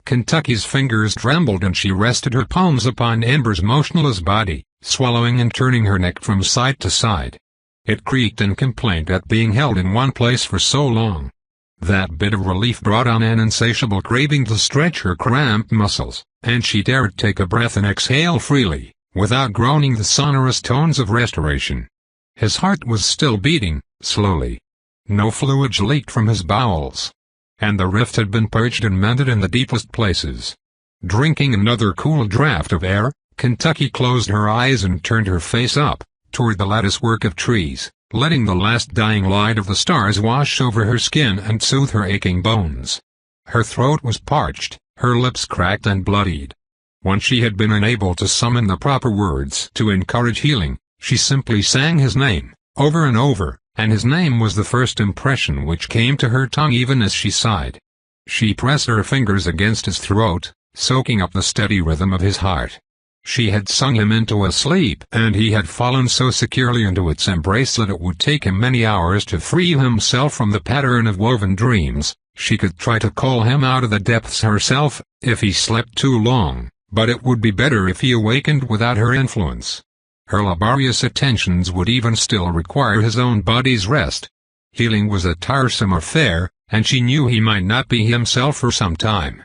Kentucky's fingers trembled and she rested her palms upon Ember's motionless body, swallowing and turning her neck from side to side. It creaked in complaint at being held in one place for so long. That bit of relief brought on an insatiable craving to stretch her cramped muscles, and she dared take a breath and exhale freely, without groaning the sonorous tones of restoration. His heart was still beating, slowly. No fluid leaked from his bowels. And the rift had been purged and mended in the deepest places. Drinking another cool draught of air, Kentucky closed her eyes and turned her face up, toward the latticework of trees, letting the last dying light of the stars wash over her skin and soothe her aching bones. Her throat was parched, her lips cracked and bloodied. When she had been unable to summon the proper words to encourage healing, she simply sang his name, over and over, and his name was the first impression which came to her tongue even as she sighed. She pressed her fingers against his throat, soaking up the steady rhythm of his heart. She had sung him into a sleep, and he had fallen so securely into its embrace that it would take him many hours to free himself from the pattern of woven dreams. She could try to call him out of the depths herself, if he slept too long, but it would be better if he awakened without her influence. Her laborious attentions would even still require his own body's rest. Healing was a tiresome affair, and she knew he might not be himself for some time.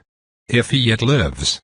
If he yet lives.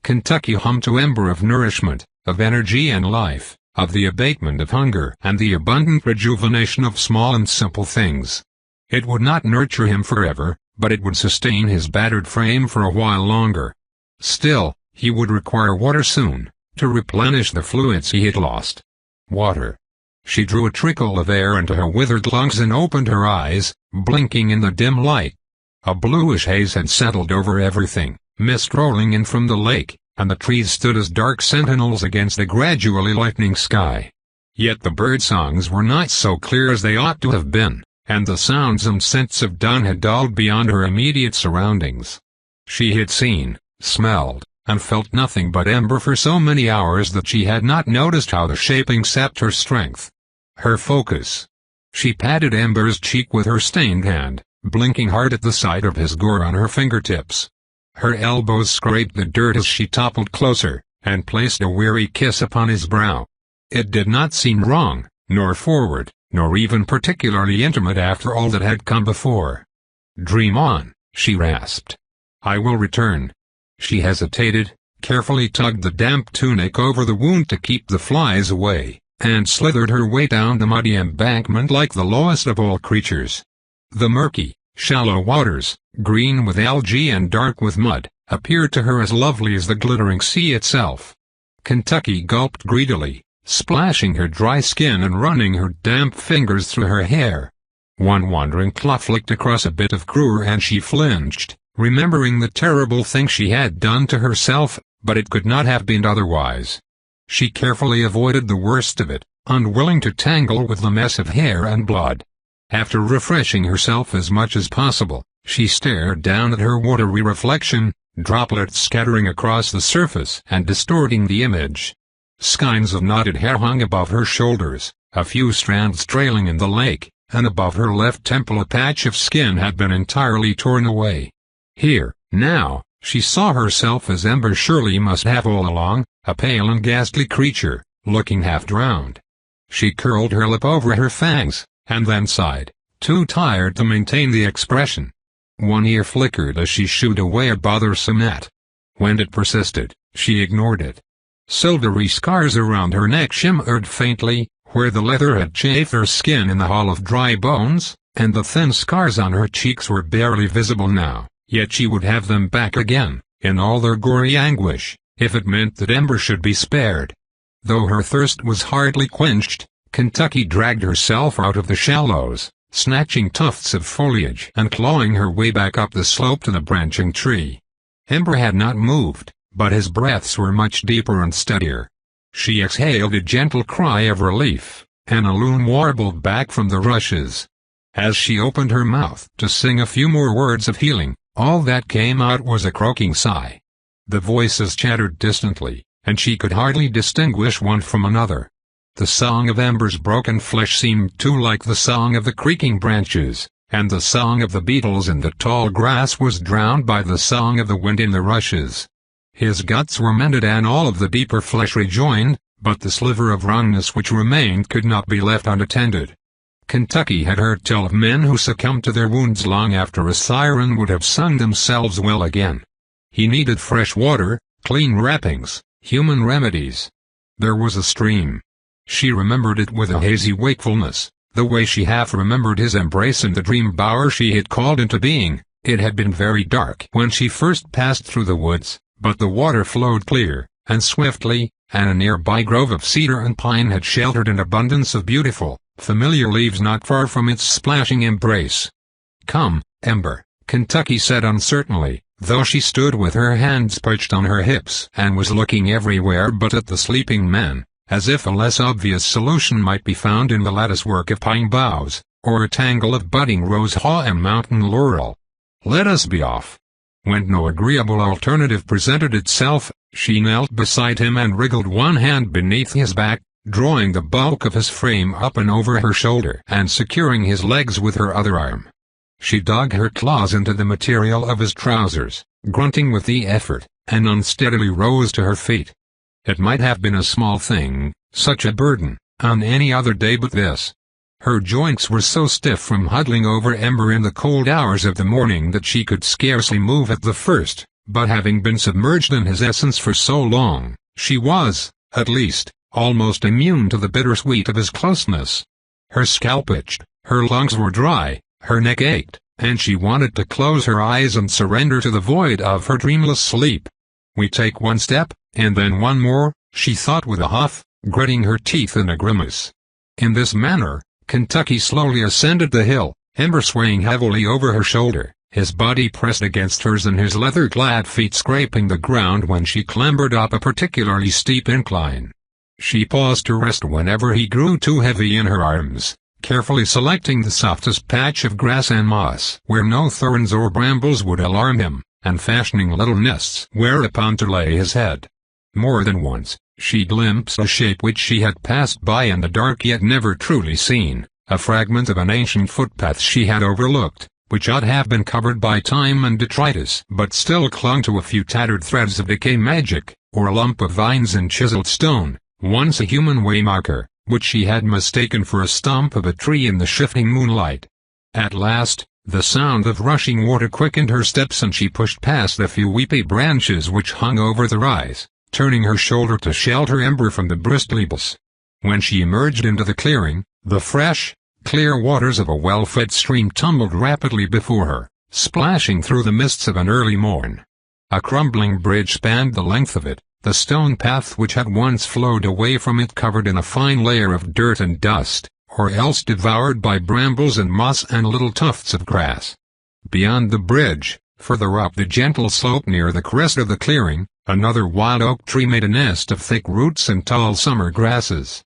Kentucky hummed to Ember of nourishment, of energy and life, of the abatement of hunger and the abundant rejuvenation of small and simple things. It would not nurture him forever, but it would sustain his battered frame for a while longer. Still, he would require water soon, to replenish the fluids he had lost. Water. She drew a trickle of air into her withered lungs and opened her eyes, blinking in the dim light. A bluish haze had settled over everything, mist rolling in from the lake, and the trees stood as dark sentinels against the gradually lightening sky. Yet the bird-songs were not so clear as they ought to have been, and the sounds and scents of dawn had dulled beyond her immediate surroundings. She had seen, smelled, and felt nothing but Ember for so many hours that she had not noticed how the shaping sapped her strength. Her focus. She patted Ember's cheek with her stained hand, blinking hard at the sight of his gore on her fingertips. Her elbows scraped the dirt as she toppled closer, and placed a weary kiss upon his brow. It did not seem wrong, nor forward, nor even particularly intimate after all that had come before. "Dream on," she rasped. "I will return." She hesitated, carefully tugged the damp tunic over the wound to keep the flies away, and slithered her way down the muddy embankment like the lowest of all creatures. The murky, shallow waters, green with algae and dark with mud, appeared to her as lovely as the glittering sea itself. Kentucky gulped greedily, splashing her dry skin and running her damp fingers through her hair. One wandering claw flicked across a bit of cruer and she flinched, remembering the terrible thing she had done to herself, but it could not have been otherwise. She carefully avoided the worst of it, unwilling to tangle with the mess of hair and blood. After refreshing herself as much as possible, she stared down at her watery reflection, droplets scattering across the surface and distorting the image. Skeins of knotted hair hung above her shoulders, a few strands trailing in the lake, and above her left temple a patch of skin had been entirely torn away. Here, now, she saw herself as Ember surely must have all along, a pale and ghastly creature, looking half drowned. She curled her lip over her fangs, and then sighed, too tired to maintain the expression. One ear flickered as she shooed away a bothersome gnat. When it persisted, she ignored it. Silvery scars around her neck shimmered faintly, where the leather had chafed her skin in the hall of dry bones, and the thin scars on her cheeks were barely visible now, yet she would have them back again, in all their gory anguish, if it meant that Ember should be spared. Though her thirst was hardly quenched, Kentucky dragged herself out of the shallows, snatching tufts of foliage and clawing her way back up the slope to the branching tree. Ember had not moved, but his breaths were much deeper and steadier. She exhaled a gentle cry of relief, and a loon warbled back from the rushes. As she opened her mouth to sing a few more words of healing, all that came out was a croaking sigh. The voices chattered distantly, and she could hardly distinguish one from another. The song of Ember's broken flesh seemed too like the song of the creaking branches, and the song of the beetles in the tall grass was drowned by the song of the wind in the rushes. His guts were mended and all of the deeper flesh rejoined, but the sliver of wrongness which remained could not be left unattended. Kentucky had heard tell of men who succumbed to their wounds long after a siren would have sung themselves well again. He needed fresh water, clean wrappings, human remedies. There was a stream. She remembered it with a hazy wakefulness, the way she half remembered his embrace in the dream bower she had called into being. It had been very dark when she first passed through the woods, but the water flowed clear, and swiftly, and a nearby grove of cedar and pine had sheltered an abundance of beautiful, familiar leaves not far from its splashing embrace. "Come, Ember," Kentucky said uncertainly, though she stood with her hands perched on her hips and was looking everywhere but at the sleeping man, as if a less obvious solution might be found in the latticework of pine boughs, or a tangle of budding rose haw and mountain laurel. "Let us be off." When no agreeable alternative presented itself, she knelt beside him and wriggled one hand beneath his back, drawing the bulk of his frame up and over her shoulder and securing his legs with her other arm. She dug her claws into the material of his trousers, grunting with the effort, and unsteadily rose to her feet. It might have been a small thing, such a burden, on any other day but this. Her joints were so stiff from huddling over Ember in the cold hours of the morning that she could scarcely move at the first, but having been submerged in his essence for so long, she was, at least, almost immune to the bittersweet of his closeness. Her scalp itched, her lungs were dry, her neck ached, and she wanted to close her eyes and surrender to the void of her dreamless sleep. "We take one step, and then one more," she thought with a huff, gritting her teeth in a grimace. In this manner, Kentucky slowly ascended the hill, Ember swaying heavily over her shoulder, his body pressed against hers and his leather-clad feet scraping the ground when she clambered up a particularly steep incline. She paused to rest whenever he grew too heavy in her arms, carefully selecting the softest patch of grass and moss where no thorns or brambles would alarm him, and fashioning little nests whereupon to lay his head. More than once, she glimpsed a shape which she had passed by in the dark yet never truly seen, a fragment of an ancient footpath she had overlooked, which ought have been covered by time and detritus but still clung to a few tattered threads of decay magic, or a lump of vines and chiseled stone, once a human waymarker, which she had mistaken for a stump of a tree in the shifting moonlight. At last, the sound of rushing water quickened her steps and she pushed past the few weepy branches which hung over the rise, turning her shoulder to shelter Ember from the bristly bushes. When she emerged into the clearing, the fresh, clear waters of a well-fed stream tumbled rapidly before her, splashing through the mists of an early morn. A crumbling bridge spanned the length of it, the stone path which had once flowed away from it covered in a fine layer of dirt and dust, or else devoured by brambles and moss and little tufts of grass. Beyond the bridge, further up the gentle slope near the crest of the clearing, another wild oak tree made a nest of thick roots and tall summer grasses.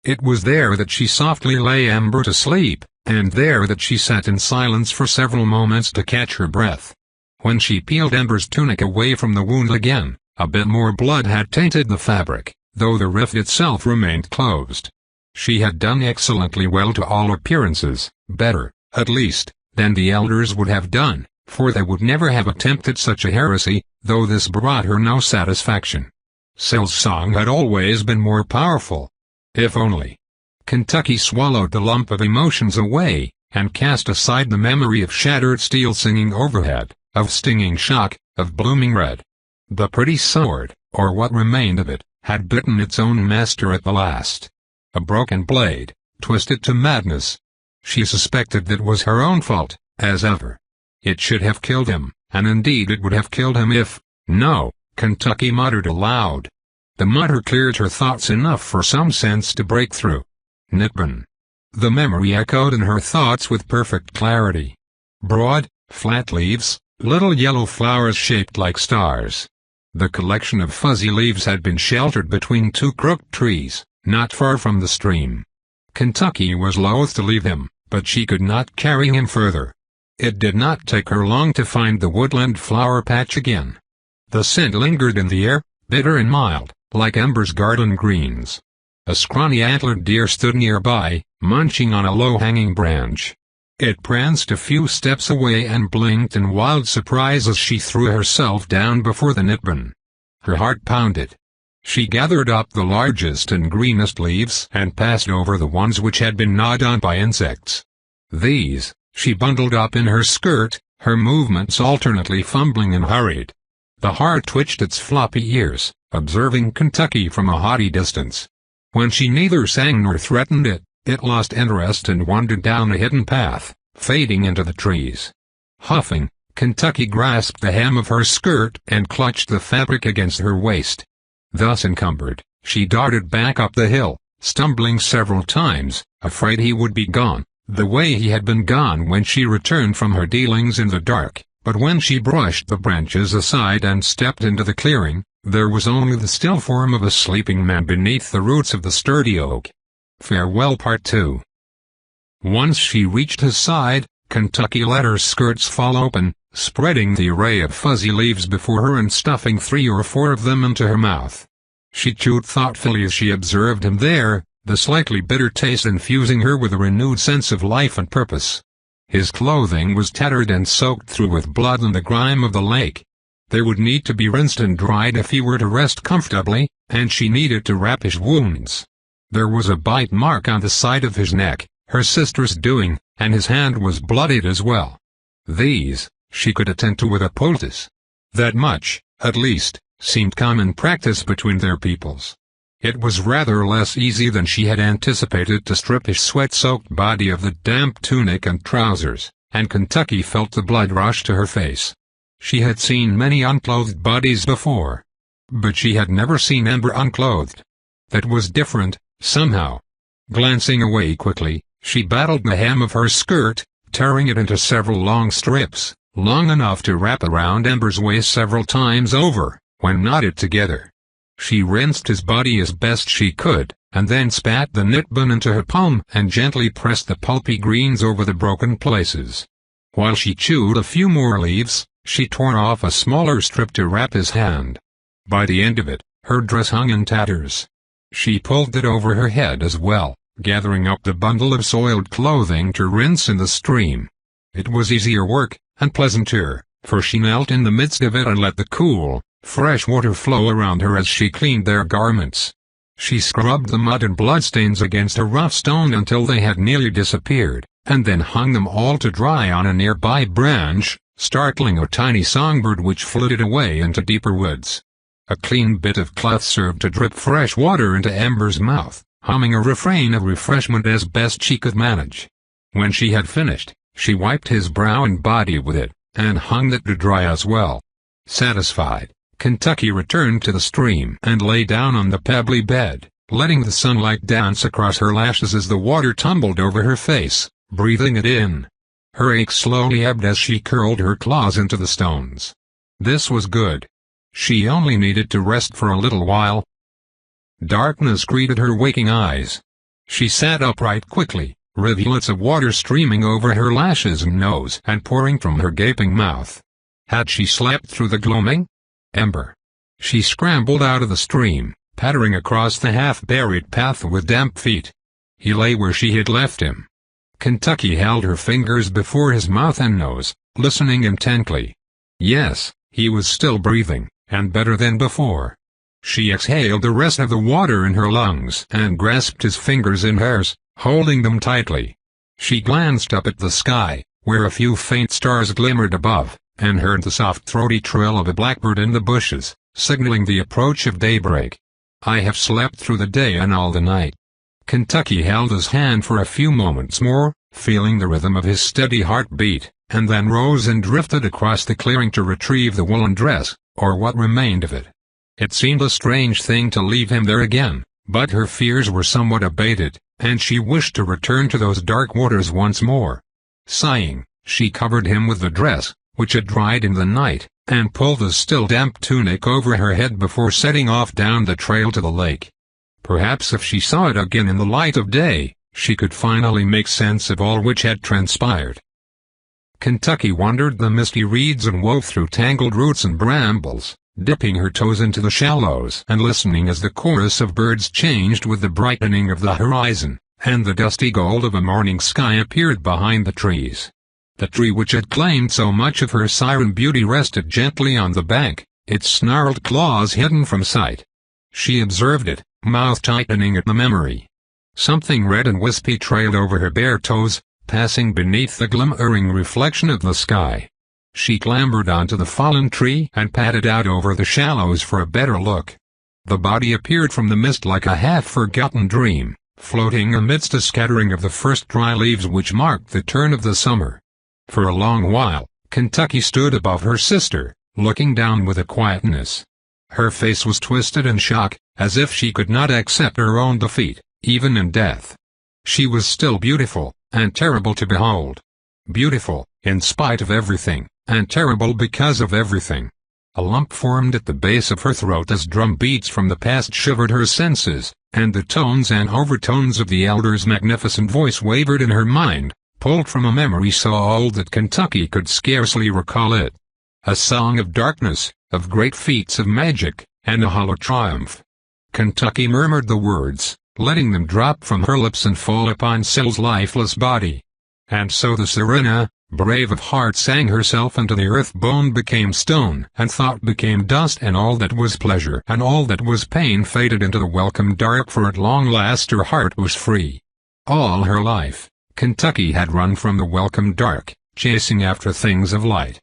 It was there that she softly lay Ember to sleep, and there that she sat in silence for several moments to catch her breath. When she peeled Ember's tunic away from the wound again, a bit more blood had tainted the fabric, though the rift itself remained closed. She had done excellently well to all appearances, better, at least, than the elders would have done, for they would never have attempted such a heresy, though this brought her no satisfaction. Syl's song had always been more powerful. If only. Kentucky swallowed the lump of emotions away, and cast aside the memory of shattered steel singing overhead, of stinging shock, of blooming red. The pretty sword, or what remained of it, had bitten its own master at the last. A broken blade, twisted to madness. She suspected that was her own fault, as ever. It should have killed him, and indeed it would have killed him if— No, Kentucky muttered aloud. The mutter cleared her thoughts enough for some sense to break through. Nipman. The memory echoed in her thoughts with perfect clarity. Broad, flat leaves, little yellow flowers shaped like stars. The collection of fuzzy leaves had been sheltered between two crooked trees, not far from the stream. Kentucky was loath to leave him, but she could not carry him further. It did not take her long to find the woodland flower patch again. The scent lingered in the air, bitter and mild, like Ember's garden greens. A scrawny antlered deer stood nearby, munching on a low-hanging branch. It pranced a few steps away and blinked in wild surprise as she threw herself down before the nipman. Her heart pounded. She gathered up the largest and greenest leaves and passed over the ones which had been gnawed on by insects. These, she bundled up in her skirt, her movements alternately fumbling and hurried. The hart twitched its floppy ears, observing Kentucky from a haughty distance. When she neither sang nor threatened it, it lost interest and wandered down a hidden path, fading into the trees. Huffing, Kentucky grasped the hem of her skirt and clutched the fabric against her waist. Thus encumbered, she darted back up the hill, stumbling several times, afraid he would be gone, the way he had been gone when she returned from her dealings in the dark. But when she brushed the branches aside and stepped into the clearing, there was only the still form of a sleeping man beneath the roots of the sturdy oak. Farewell. Part 2. Once she reached his side, Kentucky let her skirts fall open, spreading the array of fuzzy leaves before her and stuffing 3 or 4 of them into her mouth. She chewed thoughtfully as she observed him there, the slightly bitter taste infusing her with a renewed sense of life and purpose. His clothing was tattered and soaked through with blood and the grime of the lake. They would need to be rinsed and dried if he were to rest comfortably, and she needed to wrap his wounds. There was a bite mark on the side of his neck, her sister's doing, and his hand was bloodied as well. These, she could attend to with a poultice. That much, at least, seemed common practice between their peoples. It was rather less easy than she had anticipated to strip his sweat-soaked body of the damp tunic and trousers, and Kentucky felt the blood rush to her face. She had seen many unclothed bodies before, but she had never seen Ember unclothed. That was different, somehow. Glancing away quickly, she battled the hem of her skirt, tearing it into several long strips, long enough to wrap around Ember's waist several times over, when knotted together. She rinsed his body as best she could, and then spat the knit bun into her palm and gently pressed the pulpy greens over the broken places. While she chewed a few more leaves, she tore off a smaller strip to wrap his hand. By the end of it, her dress hung in tatters. She pulled it over her head as well, gathering up the bundle of soiled clothing to rinse in the stream. It was easier work, and pleasanter, for she knelt in the midst of it and let the cool, fresh water flow around her as she cleaned their garments. She scrubbed the mud and bloodstains against a rough stone until they had nearly disappeared, and then hung them all to dry on a nearby branch, startling a tiny songbird which flitted away into deeper woods. A clean bit of cloth served to drip fresh water into Ember's mouth, humming a refrain of refreshment as best she could manage. When she had finished, she wiped his brow and body with it, and hung it to dry as well. Satisfied, Kentucky returned to the stream and lay down on the pebbly bed, letting the sunlight dance across her lashes as the water tumbled over her face, breathing it in. Her ache slowly ebbed as she curled her claws into the stones. This was good. She only needed to rest for a little while. Darkness greeted her waking eyes. She sat upright quickly, rivulets of water streaming over her lashes and nose and pouring from her gaping mouth. Had she slept through the gloaming? Ember. She scrambled out of the stream, pattering across the half-buried path with damp feet. He lay where she had left him. Kentucky held her fingers before his mouth and nose, listening intently. Yes, he was still breathing, and better than before. She exhaled the rest of the water in her lungs and grasped his fingers in hers, holding them tightly. She glanced up at the sky, where a few faint stars glimmered above, and heard the soft throaty trill of a blackbird in the bushes, signaling the approach of daybreak. I have slept through the day and all the night. Kentucky held his hand for a few moments more, feeling the rhythm of his steady heartbeat, and then rose and drifted across the clearing to retrieve the woolen dress, or what remained of it. It seemed a strange thing to leave him there again, but her fears were somewhat abated, and she wished to return to those dark waters once more. Sighing, she covered him with the dress, which had dried in the night, and pulled the still damp tunic over her head before setting off down the trail to the lake. Perhaps if she saw it again in the light of day, she could finally make sense of all which had transpired. Kentucky wandered the misty reeds and wove through tangled roots and brambles, dipping her toes into the shallows and listening as the chorus of birds changed with the brightening of the horizon, and the dusty gold of a morning sky appeared behind the trees. The tree which had claimed so much of her siren beauty rested gently on the bank, its snarled claws hidden from sight. She observed it, mouth tightening at the memory. Something red and wispy trailed over her bare toes, passing beneath the glimmering reflection of the sky. She clambered onto the fallen tree and padded out over the shallows for a better look. The body appeared from the mist like a half-forgotten dream, floating amidst a scattering of the first dry leaves which marked the turn of the summer. For a long while, Kentucky stood above her sister, looking down with a quietness. Her face was twisted in shock, as if she could not accept her own defeat, even in death. She was still beautiful, and terrible to behold. Beautiful, in spite of everything, and terrible because of everything. A lump formed at the base of her throat as drum beats from the past shivered her senses, and the tones and overtones of the elder's magnificent voice wavered in her mind, pulled from a memory so old that Kentucky could scarcely recall it. A song of darkness, of great feats of magic, and a hollow triumph. Kentucky murmured the words, letting them drop from her lips and fall upon Syl's lifeless body. And so the Sirena, brave of heart, sang herself into the earth. Bone became stone, and thought became dust, and all that was pleasure and all that was pain faded into the welcome dark, for at long last her heart was free. All her life, Kentucky had run from the welcome dark, chasing after things of light.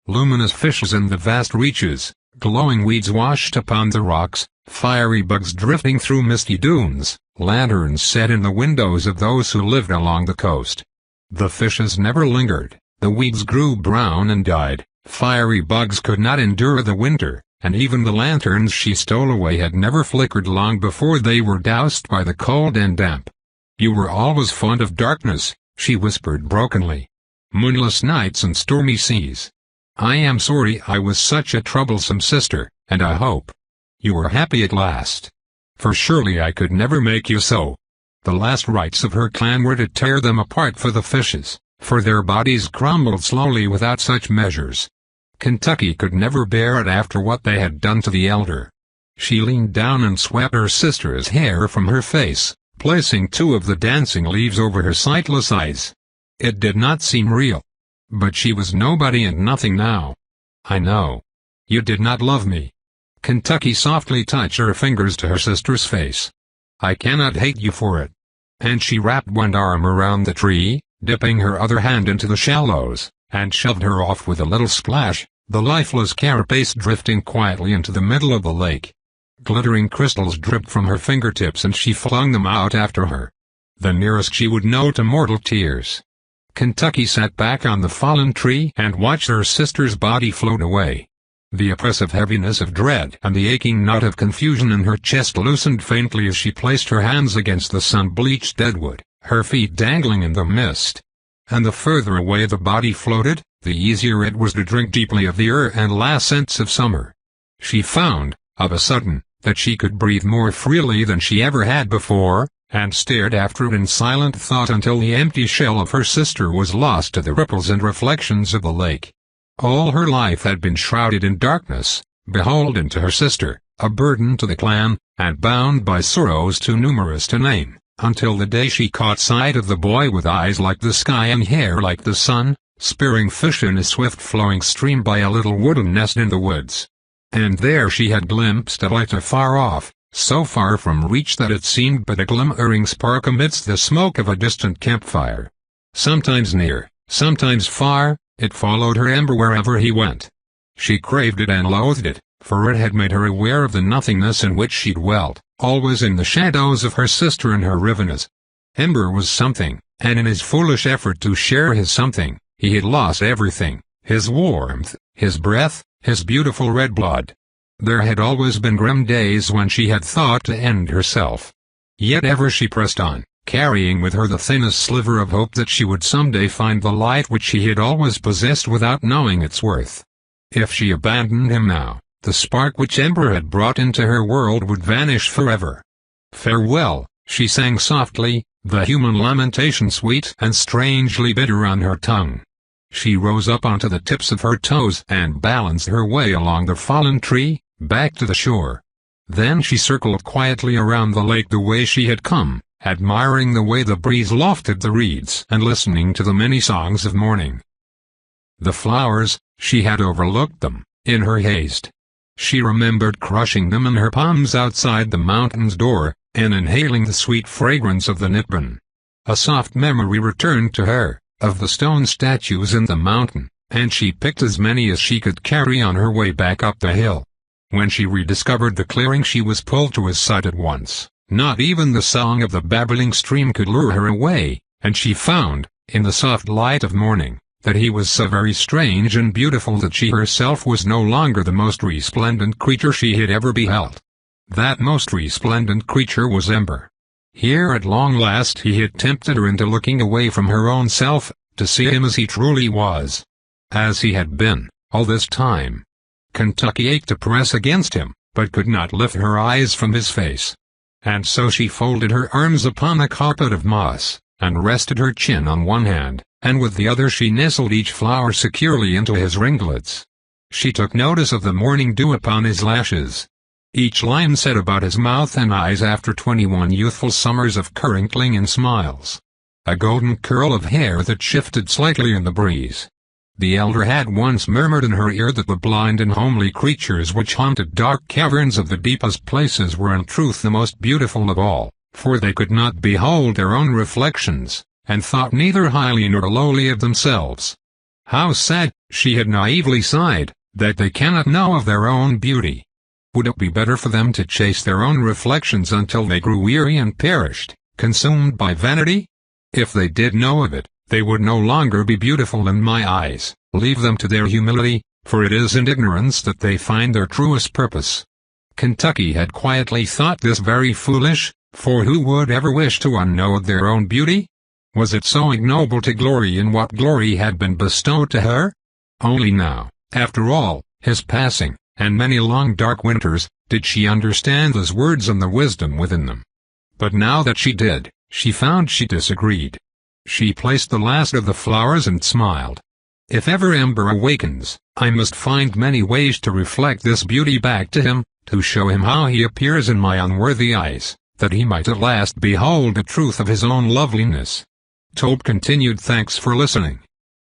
Luminous fishes in the vast reaches, glowing weeds washed upon the rocks, fiery bugs drifting through misty dunes, lanterns set in the windows of those who lived along the coast. The fishes never lingered, the weeds grew brown and died, fiery bugs could not endure the winter, and even the lanterns she stole away had never flickered long before they were doused by the cold and damp. "You were always fond of darkness," she whispered brokenly. "Moonless nights and stormy seas. I am sorry I was such a troublesome sister, and I hope you are happy at last. For surely I could never make you so." The last rites of her clan were to tear them apart for the fishes, for their bodies crumbled slowly without such measures. Kentucky could never bear it after what they had done to the elder. She leaned down and swept her sister's hair from her face, placing 2 of the dancing leaves over her sightless eyes. It did not seem real. But she was nobody and nothing now. "I know. You did not love me." Kentucky softly touched her fingers to her sister's face. "I cannot hate you for it." And she wrapped one arm around the tree, dipping her other hand into the shallows, and shoved her off with a little splash, the lifeless carapace drifting quietly into the middle of the lake. Glittering crystals dripped from her fingertips and she flung them out after her. The nearest she would know to mortal tears. Kentucky sat back on the fallen tree and watched her sister's body float away. The oppressive heaviness of dread and the aching knot of confusion in her chest loosened faintly as she placed her hands against the sun-bleached deadwood, her feet dangling in the mist. And the further away the body floated, the easier it was to drink deeply of the air and last scents of summer. She found, of a sudden, that she could breathe more freely than she ever had before, and stared after it in silent thought until the empty shell of her sister was lost to the ripples and reflections of the lake. All her life had been shrouded in darkness, beholden to her sister, a burden to the clan, and bound by sorrows too numerous to name, until the day she caught sight of the boy with eyes like the sky and hair like the sun, spearing fish in a swift flowing stream by a little wooden nest in the woods. And there she had glimpsed a light afar off, so far from reach that it seemed but a glimmering spark amidst the smoke of a distant campfire. Sometimes near, sometimes far, it followed her Ember wherever he went. She craved it and loathed it, for it had made her aware of the nothingness in which she dwelt, always in the shadows of her sister and her Rivennas. Ember was something, and in his foolish effort to share his something, he had lost everything, his warmth, his breath, his beautiful red blood. There had always been grim days when she had thought to end herself. Yet ever she pressed on, carrying with her the thinnest sliver of hope that she would someday find the light which she had always possessed without knowing its worth. If she abandoned him now, the spark which Ember had brought into her world would vanish forever. "Farewell," she sang softly, the human lamentation sweet and strangely bitter on her tongue. She rose up onto the tips of her toes and balanced her way along the fallen tree, back to the shore. Then she circled quietly around the lake the way she had come, admiring the way the breeze lofted the reeds and listening to the many songs of morning. The flowers, she had overlooked them, in her haste. She remembered crushing them in her palms outside the mountain's door, and inhaling the sweet fragrance of the nipban. A soft memory returned to her, of the stone statues in the mountain, and she picked as many as she could carry on her way back up the hill. When she rediscovered the clearing she was pulled to his side at once. Not even the song of the babbling stream could lure her away, and she found, in the soft light of morning, that he was so very strange and beautiful that she herself was no longer the most resplendent creature she had ever beheld. That most resplendent creature was Ember. Here at long last he had tempted her into looking away from her own self, to see him as he truly was. As he had been, all this time. Kentucky ached to press against him, but could not lift her eyes from his face. And so she folded her arms upon a carpet of moss, and rested her chin on one hand, and with the other she nestled each flower securely into his ringlets. She took notice of the morning dew upon his lashes. Each line said about his mouth and eyes after 21 youthful summers of crinkling and smiles. A golden curl of hair that shifted slightly in the breeze. The elder had once murmured in her ear that the blind and homely creatures which haunted dark caverns of the deepest places were in truth the most beautiful of all, for they could not behold their own reflections, and thought neither highly nor lowly of themselves. How sad, she had naively sighed, that they cannot know of their own beauty. Would it be better for them to chase their own reflections until they grew weary and perished, consumed by vanity? If they did know of it, they would no longer be beautiful in my eyes. Leave them to their humility, for it is in ignorance that they find their truest purpose. Kentucky had quietly thought this very foolish, for who would ever wish to unknow their own beauty? Was it so ignoble to glory in what glory had been bestowed to her? Only now, After all, his passing, and many long dark winters, did she understand those words and the wisdom within them. But now that she did, she found she disagreed. She placed the last of the flowers and smiled. If ever Ember awakens, I must find many ways to reflect this beauty back to him, to show him how he appears in my unworthy eyes, that he might at last behold the truth of his own loveliness. Tope continued. Thanks for listening.